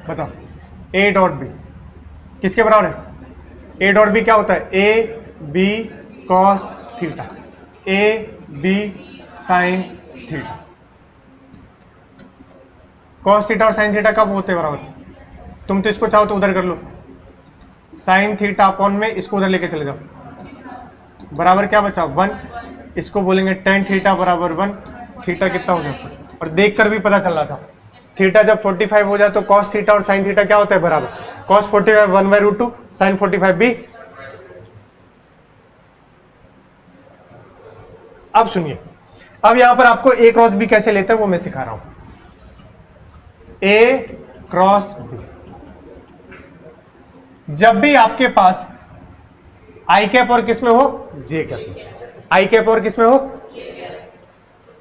बताओ ए डॉट बी किसके बराबर है, ए डॉट बी क्या होता है, a B cos theta, a B sine theta. Cos theta और साइन थीटा कब होते हैं बराबर, तुम तो इसको चाहो तो उधर कर लो, साइन थीटा अपॉन में इसको उधर लेके चले जाओ, बराबर क्या बचा 1, इसको बोलेंगे टेन थीटा बराबर 1, थीटा कितना हो जाता है, और देखकर भी पता चल रहा था थीटा जब 45 हो जाए तो कॉस थीटा और साइन थीटा क्या होता है बराबर, कॉस 45 1/√2, साइन 45 भी। अब सुनिए, अब यहां पर आपको ए क्रॉस बी कैसे लेते हैं वो मैं सिखा रहा हूं। ए क्रॉस बी, जब भी आपके पास आई कैप और किस में हो, जे कैप, आई कैप और किस में हो,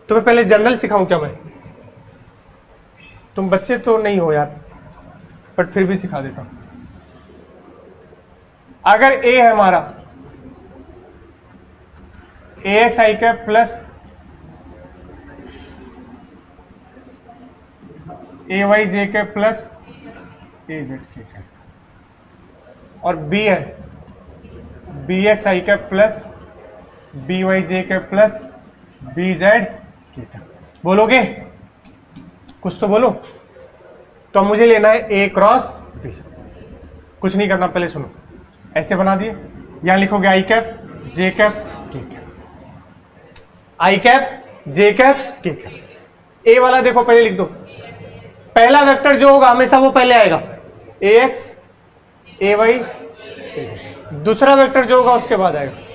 तुम्हें पहले जनरल सिखाऊं क्या मैं, तुम बच्चे तो नहीं हो यार, बट फिर भी सिखा देता हूं। अगर ए है हमारा ए एक्स आई कैप प्लस ए वाई जे कैप प्लस ए जेड के कैप और बी है बी एक्स आई कैप प्लस बी वाई जे कैप प्लस बी जेड के कैप। बोलोगे कुछ तो बोलो। तो मुझे लेना है ए क्रॉस बी। कुछ नहीं करना, पहले सुनो, ऐसे बना दिए, यहां लिखोगे आई कैप जे कैप के कैप, आई कैप जे कैप के कैप। ए वाला देखो पहले लिख दो, पहला वेक्टर जो होगा हमेशा वो पहले आएगा, ए एक्स ए वाई। दूसरा वेक्टर जो होगा उसके बाद आएगा।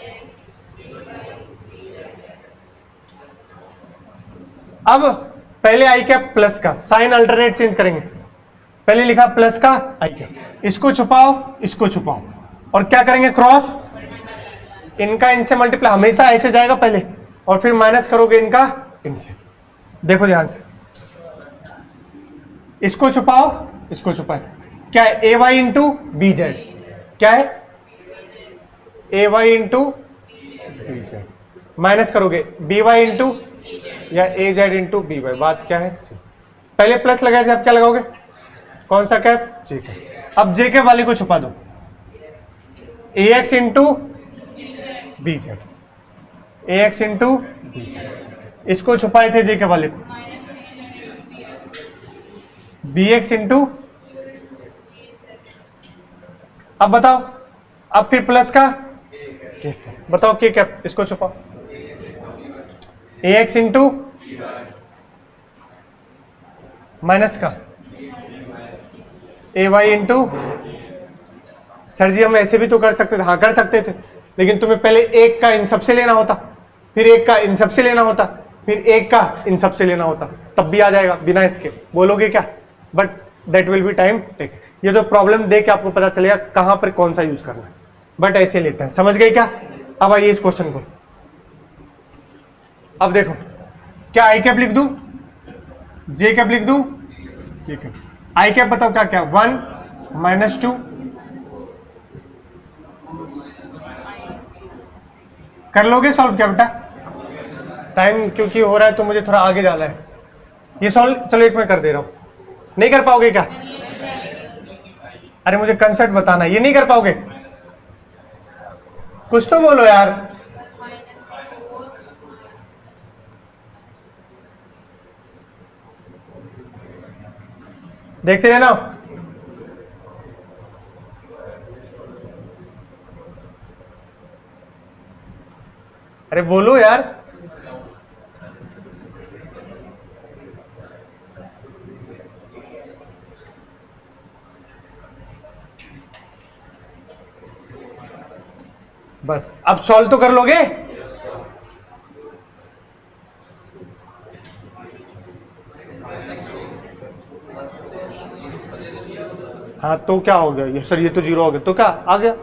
अब पहले आई कैप प्लस का साइन अल्टरनेट चेंज करेंगे। पहले लिखा प्लस का आई कैप, इसको छुपाओ इसको छुपाओ और क्या करेंगे क्रॉस, इनका इनसे मल्टीप्लाई हमेशा ऐसे जाएगा पहले और फिर माइनस करोगे इनका इनसे। देखो ध्यान से, इसको छुपाओ इसको छुपाए, क्या है a y into b z, क्या है a y into b z, minus करोगे बी वाई इंटू या a z into b y. बात क्या है सी, पहले प्लस लगाए थे, अब क्या लगाओगे, कौन सा कैप, जे कैप। अब जे कैप वाले को छुपा दो, ए एक्स इंटू बी जेड, ए एक्स इंटू बी जेड, इसको छुपाए थे जे कैप वाले को, बी एक्स इंटू। अब बताओ, अब फिर प्लस का बताओ के कैप, इसको छुपाओ, ए एक्स इंटू माइनस का ए वाई इंटू। सर जी हम ऐसे भी तो कर सकते थे, हाँ कर सकते थे, लेकिन तुम्हें पहले एक का इन सबसे लेना होता, फिर एक का इन सबसे लेना होता, फिर एक का इन सबसे लेना होता, तब भी आ जाएगा बिना इसके। बोलोगे क्या, but that will be time take. ये तो प्रॉब्लम दे के आपको पता चलेगा कहां पर कौन सा यूज करना है, बट ऐसे लेते हैं। समझ गए क्या। अब आइए इस क्वेश्चन को, अब देखो क्या आई कैप लिख दूं, जे कैप लिख दूं, ठीक है। आई कैप बताओ क्या क्या, 1 माइनस 2, कर लोगे सॉल्व क्या बेटा, टाइम क्योंकि हो रहा है तो मुझे थोड़ा आगे जाना है। ये सॉल्व चलो एक मैं कर दे रहा हूं, नहीं कर पाओगे क्या, अरे मुझे कंसेप्ट बताना, ये नहीं कर पाओगे, कुछ तो बोलो यार। देखते रहना, अरे बोलो यार। बस अब सॉल्व तो कर लोगे। हाँ तो क्या हो गया, ये सर ये तो 0 हो गया, तो क्या आ गया।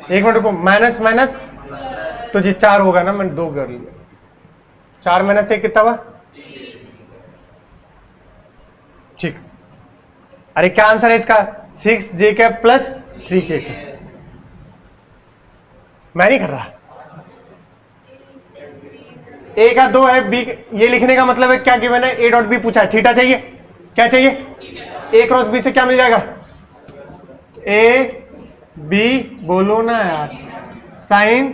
एक मिनट रुको, माइनस माइनस तो जी 4 होगा ना, मैंने 2 कर लिया, 4 माइनस 1 कितना हुआ, ठीक। अरे क्या आंसर है इसका, 6 जे कैप प्लस 3 के कैप। मैं नहीं कर रहा, ए का 2 है, बी ये लिखने का मतलब है क्या गिवन है, ए डॉट बी पूछा है, थीटा चाहिए, क्या चाहिए, ए क्रॉस बी से क्या मिल जाएगा, ए बी, बोलो ना यार, sign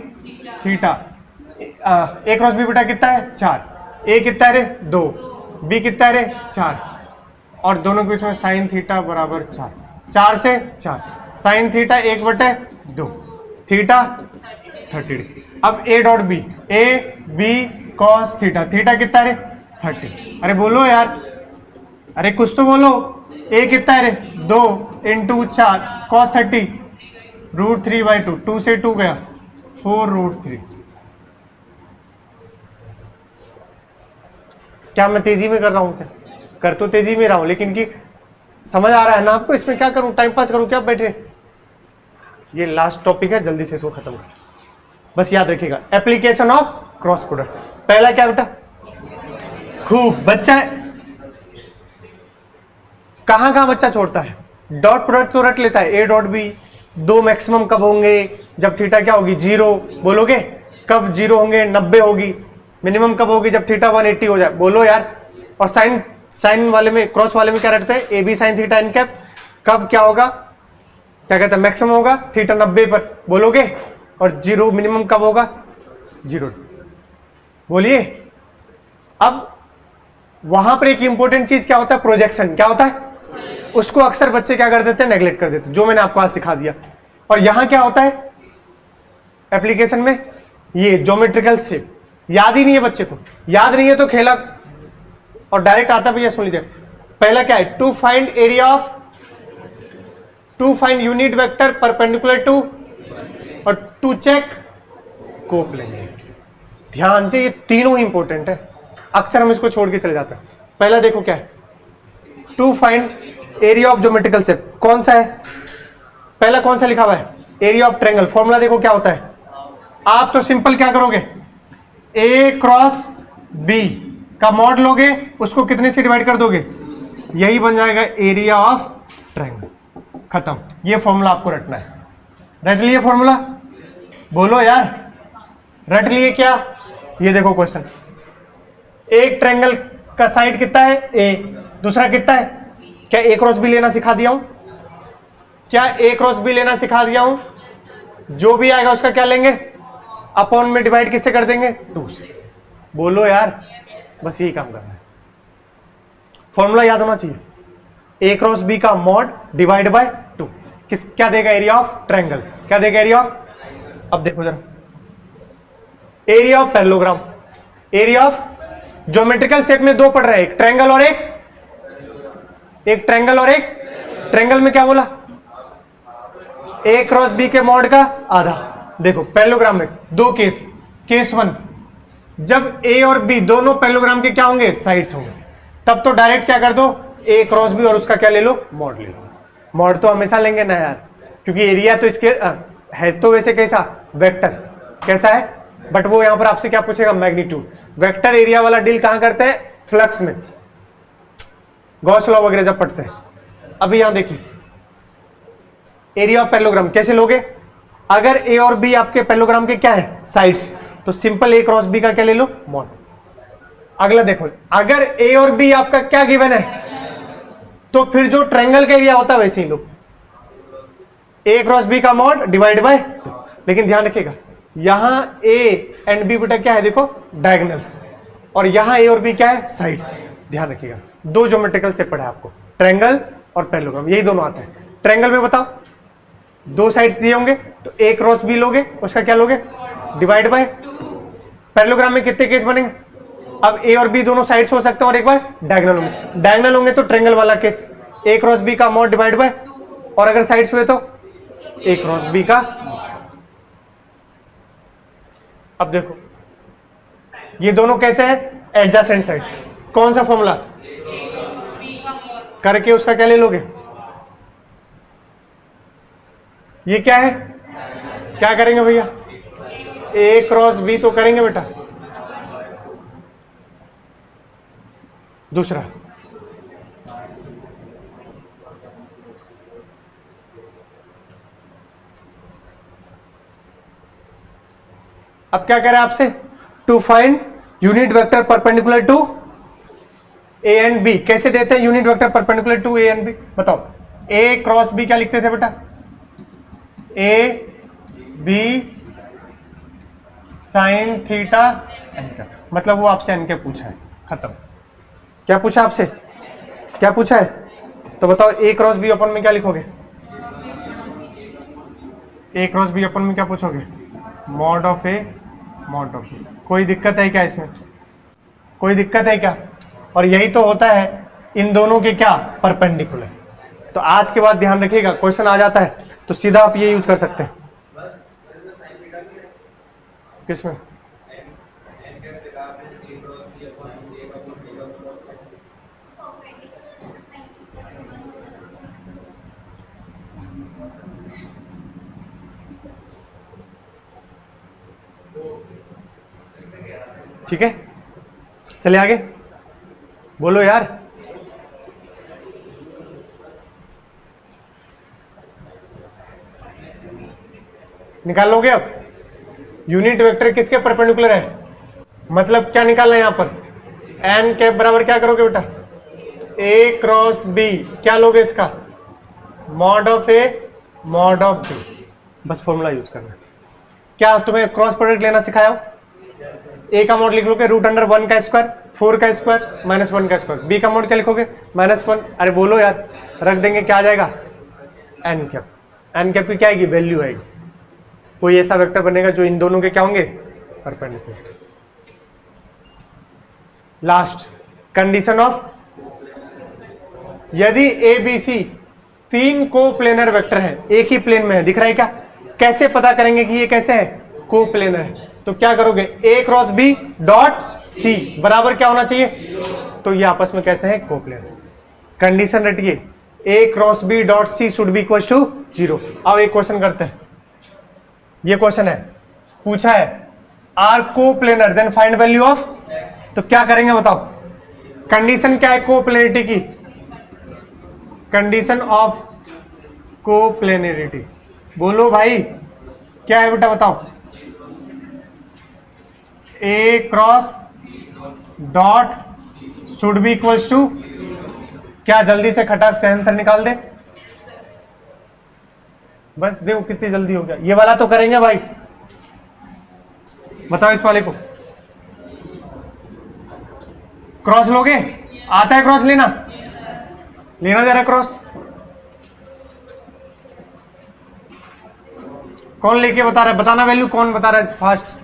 theta. A cross B बेटा कितना है 4, ए कितना है रे 2, बी कितना है रे 4, और दोनों के बीच में साइन थीटा बराबर 4, 4 से 4, साइन थीटा 1/2, थीटा 30 डिग्री। अब a dot B, A B cos theta, theta कितना है रे 30। अरे बोलो यार, अरे कुछ तो बोलो, ए कितना है रे 2 × 4 कॉस 30 √3/2, 2 से 2 गया 4√3। क्या मैं तेजी में कर रहा हूं, क्या कर तो तेजी में रहा हूं, लेकिन कि समझ आ रहा है ना आपको, इसमें क्या करूं, टाइम पास करूं क्या बैठे, ये लास्ट टॉपिक है, जल्दी से इसको खत्म कर, बस याद रखिएगा। एप्लीकेशन ऑफ क्रॉस प्रोडक्ट, पहला क्या बेटा, खूब बच्चा कहां कहां बच्चा छोड़ता है, डॉट प्रोडक्ट तो रट लेता है, ए डॉट बी, दो मैक्सिमम कब होंगे, जब थीटा क्या होगी 0, बोलोगे कब 0 होंगे, 90 होगी, मिनिमम कब होगी, जब थीटा 180 हो जाए, बोलो यार। और साइन वाले में, क्रॉस वाले में क्या रटते हैं, a B sine theta N cap, कब क्या होगा, क्या कहते हैं, मैक्सिमम होगा थीटा 90 पर, बोलोगे। और 0 मिनिमम कब होगा, 0, बोलिए। अब वहां पर एक इंपॉर्टेंट चीज क्या होता है, प्रोजेक्शन, क्या होता है, उसको अक्सर बच्चे क्या कर देते हैं, नेग्लेक्ट कर देते हैं, जो मैंने आपको आज सिखा दिया। और यहां क्या होता है एप्लीकेशन में, ये ज्योमेट्रिकल शेप, याद ही नहीं है बच्चे को, याद नहीं है तो खेला और डायरेक्ट आता भैया, सुन लीजिए। पहला क्या है, to find area of, to find unit vector perpendicular to, और टू चेक कोप्लेनेट। ध्यान से, ये तीनों इंपॉर्टेंट है, अक्सर हम इसको छोड़ के चले जाते हैं। पहला देखो क्या है, to find area of geometrical shape, कौन सा है, पहला कौन सा लिखा हुआ है, एरिया ऑफ ट्रायंगल। फॉर्मूला देखो क्या होता है, आप तो सिंपल क्या करोगे, ए क्रॉस बी का मॉड लोगे, उसको कितने से डिवाइड कर दोगे, यही बन जाएगा एरिया ऑफ ट्रायंगल, खत्म। ये फॉर्मूला आपको रटना है, रट लिए फॉर्मूला, बोलो यार, रट लिए क्या। ये देखो क्वेश्चन, एक ट्रायंगल का साइड कितना है ए, दूसरा कितना है, क्या ए क्रॉस बी लेना सिखा दिया हूं, क्या ए क्रॉस बी लेना सिखा दिया हूं, जो भी आएगा उसका क्या लेंगे, अपॉन में डिवाइड किससे कर देंगे, 2 से, बोलो यार, बस यही काम करना है। फॉर्मूला याद होना चाहिए, ए क्रॉस बी का मॉड डिवाइड बाय 2, किस क्या देगा, एरिया ऑफ ट्रायंगल, क्या देगा एरिया ऑफ, अब देखो जरा, area of parallelogram, area of geometrical shape में दो पढ़ रहे हैं, एक ट्रायंगल और एक ट्रायंगल और एक ट्रायंगल में क्या बोला, ए क्रॉस बी के मॉड का आधा। देखो पैरेललोग्राम में दो केस, केस 1 जब ए और बी दोनों पैरेललोग्राम के क्या होंगे, साइड्स होंगे, तब तो डायरेक्ट क्या कर दो, ए क्रॉस बी और उसका क्या ले लो, मॉड ले लो। मॉड तो हमेशा लेंगे ना यार, क्योंकि एरिया तो इसके है तो वैसे कैसा, वेक्टर कैसा है, बट वो यहां पर आपसे क्या पूछेगा, मैग्नीट्यूड। वेक्टर एरिया वाला डील कहां करते हैं, फ्लक्स में, गॉस लॉ वगैरह जब पढ़ते हैं। अभी यहां देखिए, एरिया ऑफ पैरेललोग्राम कैसे लोगे, अगर ए और बी आपके पैरेललोग्राम के क्या है, साइड्स, तो सिंपल ए क्रॉस बी का क्या ले लो, मॉड। अगला देखो, अगर ए और बी आपका क्या गिवन है, तो फिर जो ट्रायंगल का एरिया होता है वैसे ही लो, ए क्रॉस बी का मॉड डिवाइड बाय 2। लेकिन ध्यान रखिएगा, यहां ए एंड बी बेटा क्या है, देखो डायगोनल्स, और यहां ए और बी क्या है, साइड्स। ध्यान रखिएगा, दो ज्योमेट्रिकल शेप पढ़ा है आपको, ट्रायंगल और पैरेललोग्राम, यही दोनों आते हैं। ट्रायंगल में बताओ, दो साइड्स दिए होंगे, तो ए क्रॉस बी लोगे, उसका क्या लोगे, डिवाइड बाय 2। पैरेललोग्राम में कितने केस बनेंगे, अब ए और बी दोनों साइड्स हो सकते हैं और एक बार डायगोनल होंगे, डायगोनल होंगे तो ट्रायंगल वाला केस, ए क्रॉस बी का मॉड डिवाइड बाय, और अगर साइड्स हुए तो ए क्रॉस बी का। अब देखो ये दोनों कैसे है, एडजेसेंट साइड्स, कौन सा फॉर्मूला करके उसका क्या ले लोगे, ये क्या है, क्या करेंगे भैया, ए क्रॉस बी तो करेंगे बेटा, दूसरा अब क्या कह रहा है आपसे, to find unit vector perpendicular to a and b. कैसे देते हैं unit vector perpendicular to a and b, बताओ। ए क्रॉस बी क्या लिखते थे बेटा, a B sine theta n का, मतलब वो आपसे एन के पूछा है, खत्म। क्या पूछा आपसे, क्या पूछा है, तो बताओ ए क्रॉस बी अपन में क्या लिखोगे, ए क्रॉस बी अपन में क्या पूछोगे, mod of A mod of b. कोई दिक्कत है क्या इसमें, कोई दिक्कत है क्या, और यही तो होता है इन दोनों के क्या, परपेंडिकुलर। तो आज के बाद ध्यान रखिएगा, क्वेश्चन आ जाता है तो सीधा आप ये यूज कर सकते हैं, किसमें, ठीक है, चले आगे, बोलो यार। निकाल लोगे अब? यूनिट वेक्टर किसके परपेंडिकुलर है? मतलब क्या निकालना है यहां पर? एन कैप बराबर क्या करोगे बेटा? ए क्रॉस बी, क्या लोगे इसका? Mod of A mod of b, बस फॉर्मूला यूज करना। क्या तुम्हें क्रॉस प्रोडक्ट लेना सिखाया हो? ए का मॉड लिख लोगे रूट अंडर 1 का स्क्वायर, 4 का स्क्वायर माइनस 1 का स्क्वायर। बी का मॉड क्या लिखोगे? -1। अरे बोलो यार, रख देंगे, क्या आ जाएगा? N cap. एन कैप की क्या आएगी? वैल्यू आएगी। कोई ऐसा वेक्टर बनेगा जो इन दोनों के क्या होंगे? परपेंडिकुलर। लास्ट कंडीशन ऑफ, यदि a b c 3 coplanar vector है, एक ही प्लेन में है, दिख रहा है क्या? कैसे पता करेंगे कि ये कैसे है? कोप्लेनर है। तो क्या करोगे? ए क्रॉस बी डॉट सी बराबर क्या होना चाहिए? तो ये आपस में कैसे है? कोप्लेनर। कंडीशन रटिए, a cross b dot c should be equal to 0। अब एक क्वेश्चन करते हैं, ये क्वेश्चन है, पूछा है are coplanar then find value of, तो क्या करेंगे बताओ? कंडीशन क्या है कोप्लेनरिटी की? कंडीशन ऑफ कोप्लेनरिटी, बोलो भाई क्या है बेटा, बताओ। ए cross dot should be equals to क्या? जल्दी से खटाक से आंसर निकाल दे, बस देखो कितनी जल्दी हो गया। ये वाला तो करेंगे भाई, बताओ इस वाले को। क्रॉस लोगे? आता है क्रॉस लेना? लेना जा रहा है क्रॉस? कौन लेके बता रहा है? बताना वैल्यू, कौन बता रहा है फास्ट?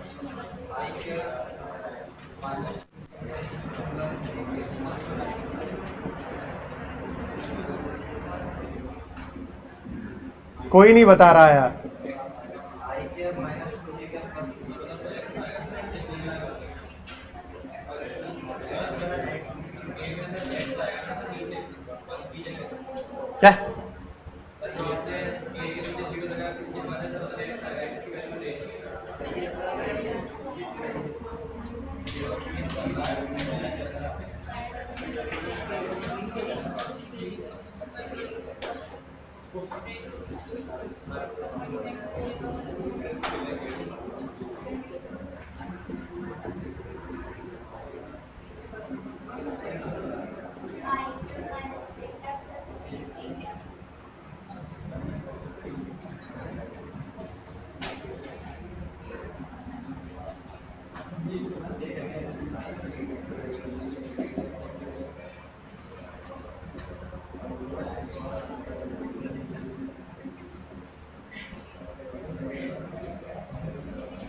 कोई नहीं बता रहा है यार। क्या?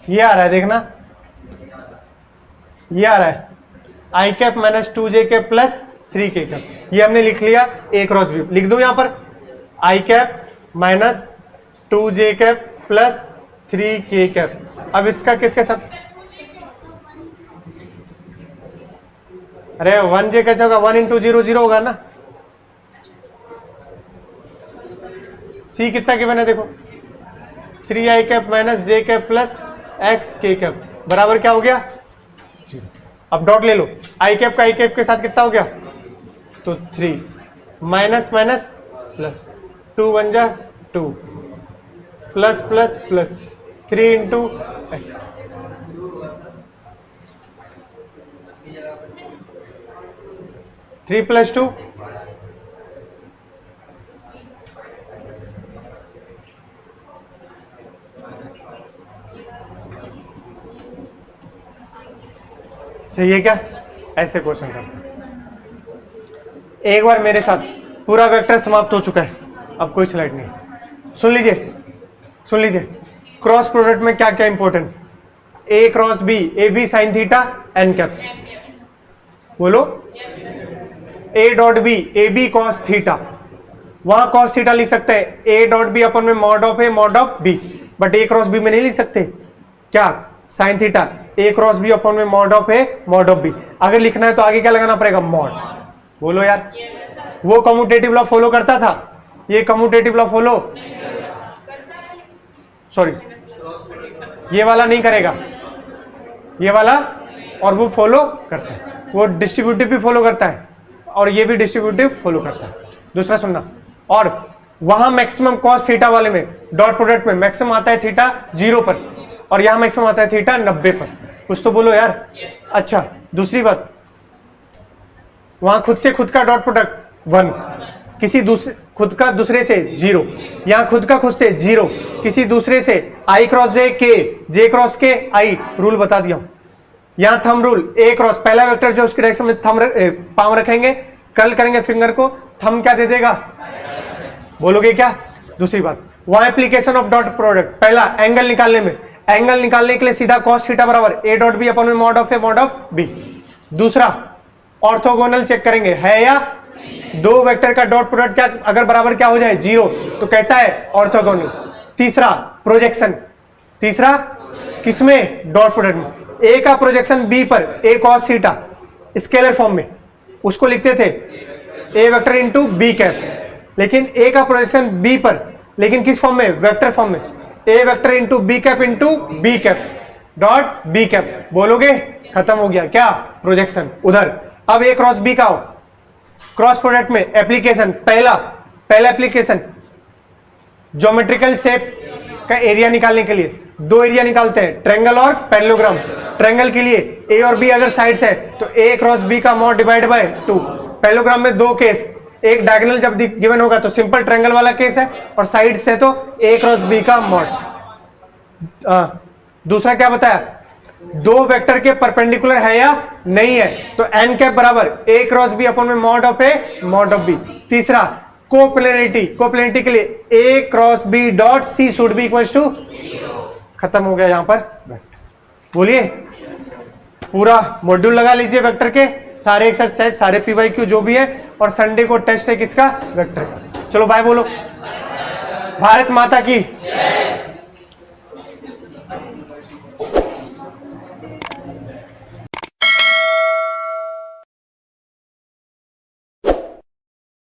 ये आ रहा है, देखना, ये आ रहा है I cap minus 2j cap plus 3k cap. ये हमने लिख लिया ए क्रॉस बी। लिख दो यहां पर I cap minus 2j cap plus 3k cap. अब इसका किसके साथ? अरे 1j कैसे होगा? 1 इंटू 0 0 होगा ना। सी कितना गिवन है देखो, 3i cap minus j cap plus xk cap बराबर क्या हो गया? अब डॉट ले लो, आई कैप का आई कैप के साथ कितना हो गया? तो 3 माइनस माइनस प्लस 2 1 जा 2 plus plus plus 3 into x. Three plus 2 सही है क्या? ऐसे क्वेश्चन करते हैं। एक बार मेरे साथ, पूरा वेक्टर समाप्त हो चुका है, अब कोई स्लाइड नहीं। सुन लीजिए, सुन लीजिए, क्रॉस प्रोडक्ट में क्या क्या important? A cross B, A B sine theta N cap, बोलो। A dot B, A B cos theta, वहां कॉस थीटा लिख सकते हैं, ए डॉट बी अपन में mod of A mod of B, but A cross B में नहीं लिख सकते क्या? Sine theta A cross B अपन में mod of A mod of B. अगर लिखना है तो आगे क्या लगाना पड़ेगा? मॉड। बोलो यार, वो कम्यूटेटिव लॉ फॉलो करता था, ये कम्यूटेटिव लॉ फॉलो, सॉरी ये वाला नहीं करेगा, ये वाला और वो फॉलो करता है, वो डिस्ट्रीब्यूटिव भी फॉलो करता है और ये भी डिस्ट्रीब्यूटिव फॉलो करता है। दूसरा सुनना, और वहां मैक्सिमम कॉस थीटा वाले में डॉट प्रोडक्ट में मैक्सिमम आता है थीटा 0 पर और यहां मैक्सिमम आता है थीटा 90 पर। कुछ तो बोलो यार। अच्छा, दूसरी बात, वहां खुद से खुद का डॉट प्रोडक्ट 1, किसी दूसरे खुद का दूसरे से 0, यहां खुद का खुद से 0, किसी दूसरे से i क्रॉस जे क्रॉस के i, रूल बता दिया हूं। यहां थंब रूल, ए क्रॉस, पहला वेक्टर जो उसके डायरेक्शन में पाम रखेंगे, कर्ल करेंगे फिंगर को, थंब क्या दे देगा, बोलोगे क्या? दूसरी बात, वहां एप्लीकेशन ऑफ डॉट प्रोडक्ट, पहला एंगल निकालने में, एंगल निकालने के लिए सीधा cos थीटा बराबर a डॉट बी अपन में मॉड ऑफ बी। दूसरा, ऑर्थोगोनल चेक करेंगे है या, दो वेक्टर का डॉट प्रोडक्ट क्या अगर बराबर क्या हो जाए 0 तो कैसा है, ऑर्थोगोनल। तीसरा, प्रोजेक्शन, तीसरा किसमें, डॉट प्रोडक्ट में, ए का प्रोजेक्शन बी पर a cos theta scalar form में, उसको लिखते थे a vector into b cap, लेकिन a का प्रोजेक्शन b पर, लेकिन किस फॉर्म में, वेक्टर फॉर्म में, a vector into b cap dot b cap. बोलोगे, खत्म हो गया क्या, प्रोजेक्शन उधर। अब a क्रॉस b का हो, क्रॉस प्रोडक्ट में एप्लीकेशन, पहला एप्लीकेशन ज्योमेट्रिकल शेप का एरिया निकालने के लिए दो एरिया निकालते हैं, ट्रायंगल और पैरेललोग्राम। ट्रायंगल के लिए ए और बी अगर साइड्स है तो a क्रॉस b का मॉड डिवाइड बाय 2। पैरेललोग्राम में दो केस, एक डायगोनल जब गिवन होगा तो सिंपल ट्रायंगल वाला केस है, और साइड से तो a क्रॉस b का मॉड। दूसरा क्या बताया, दो वेक्टर के परपेंडिकुलर है या नहीं है, तो n कैप बराबर a क्रॉस b अपन में mod of a mod of b। तीसरा, कोप्लेनिटी के लिए a क्रॉस b डॉट c should be equals to, खत्म हो गया यहां पर। बोलिए, पूरा मॉड्यूल लगा लीजिए वेक्टर के, सारे एक्सरसाइज, सारे पीवाईक्यू जो भी है, और संडे को टेस्ट है किसका, वेक्टर का। चलो बाय बोलो, भारत माता की।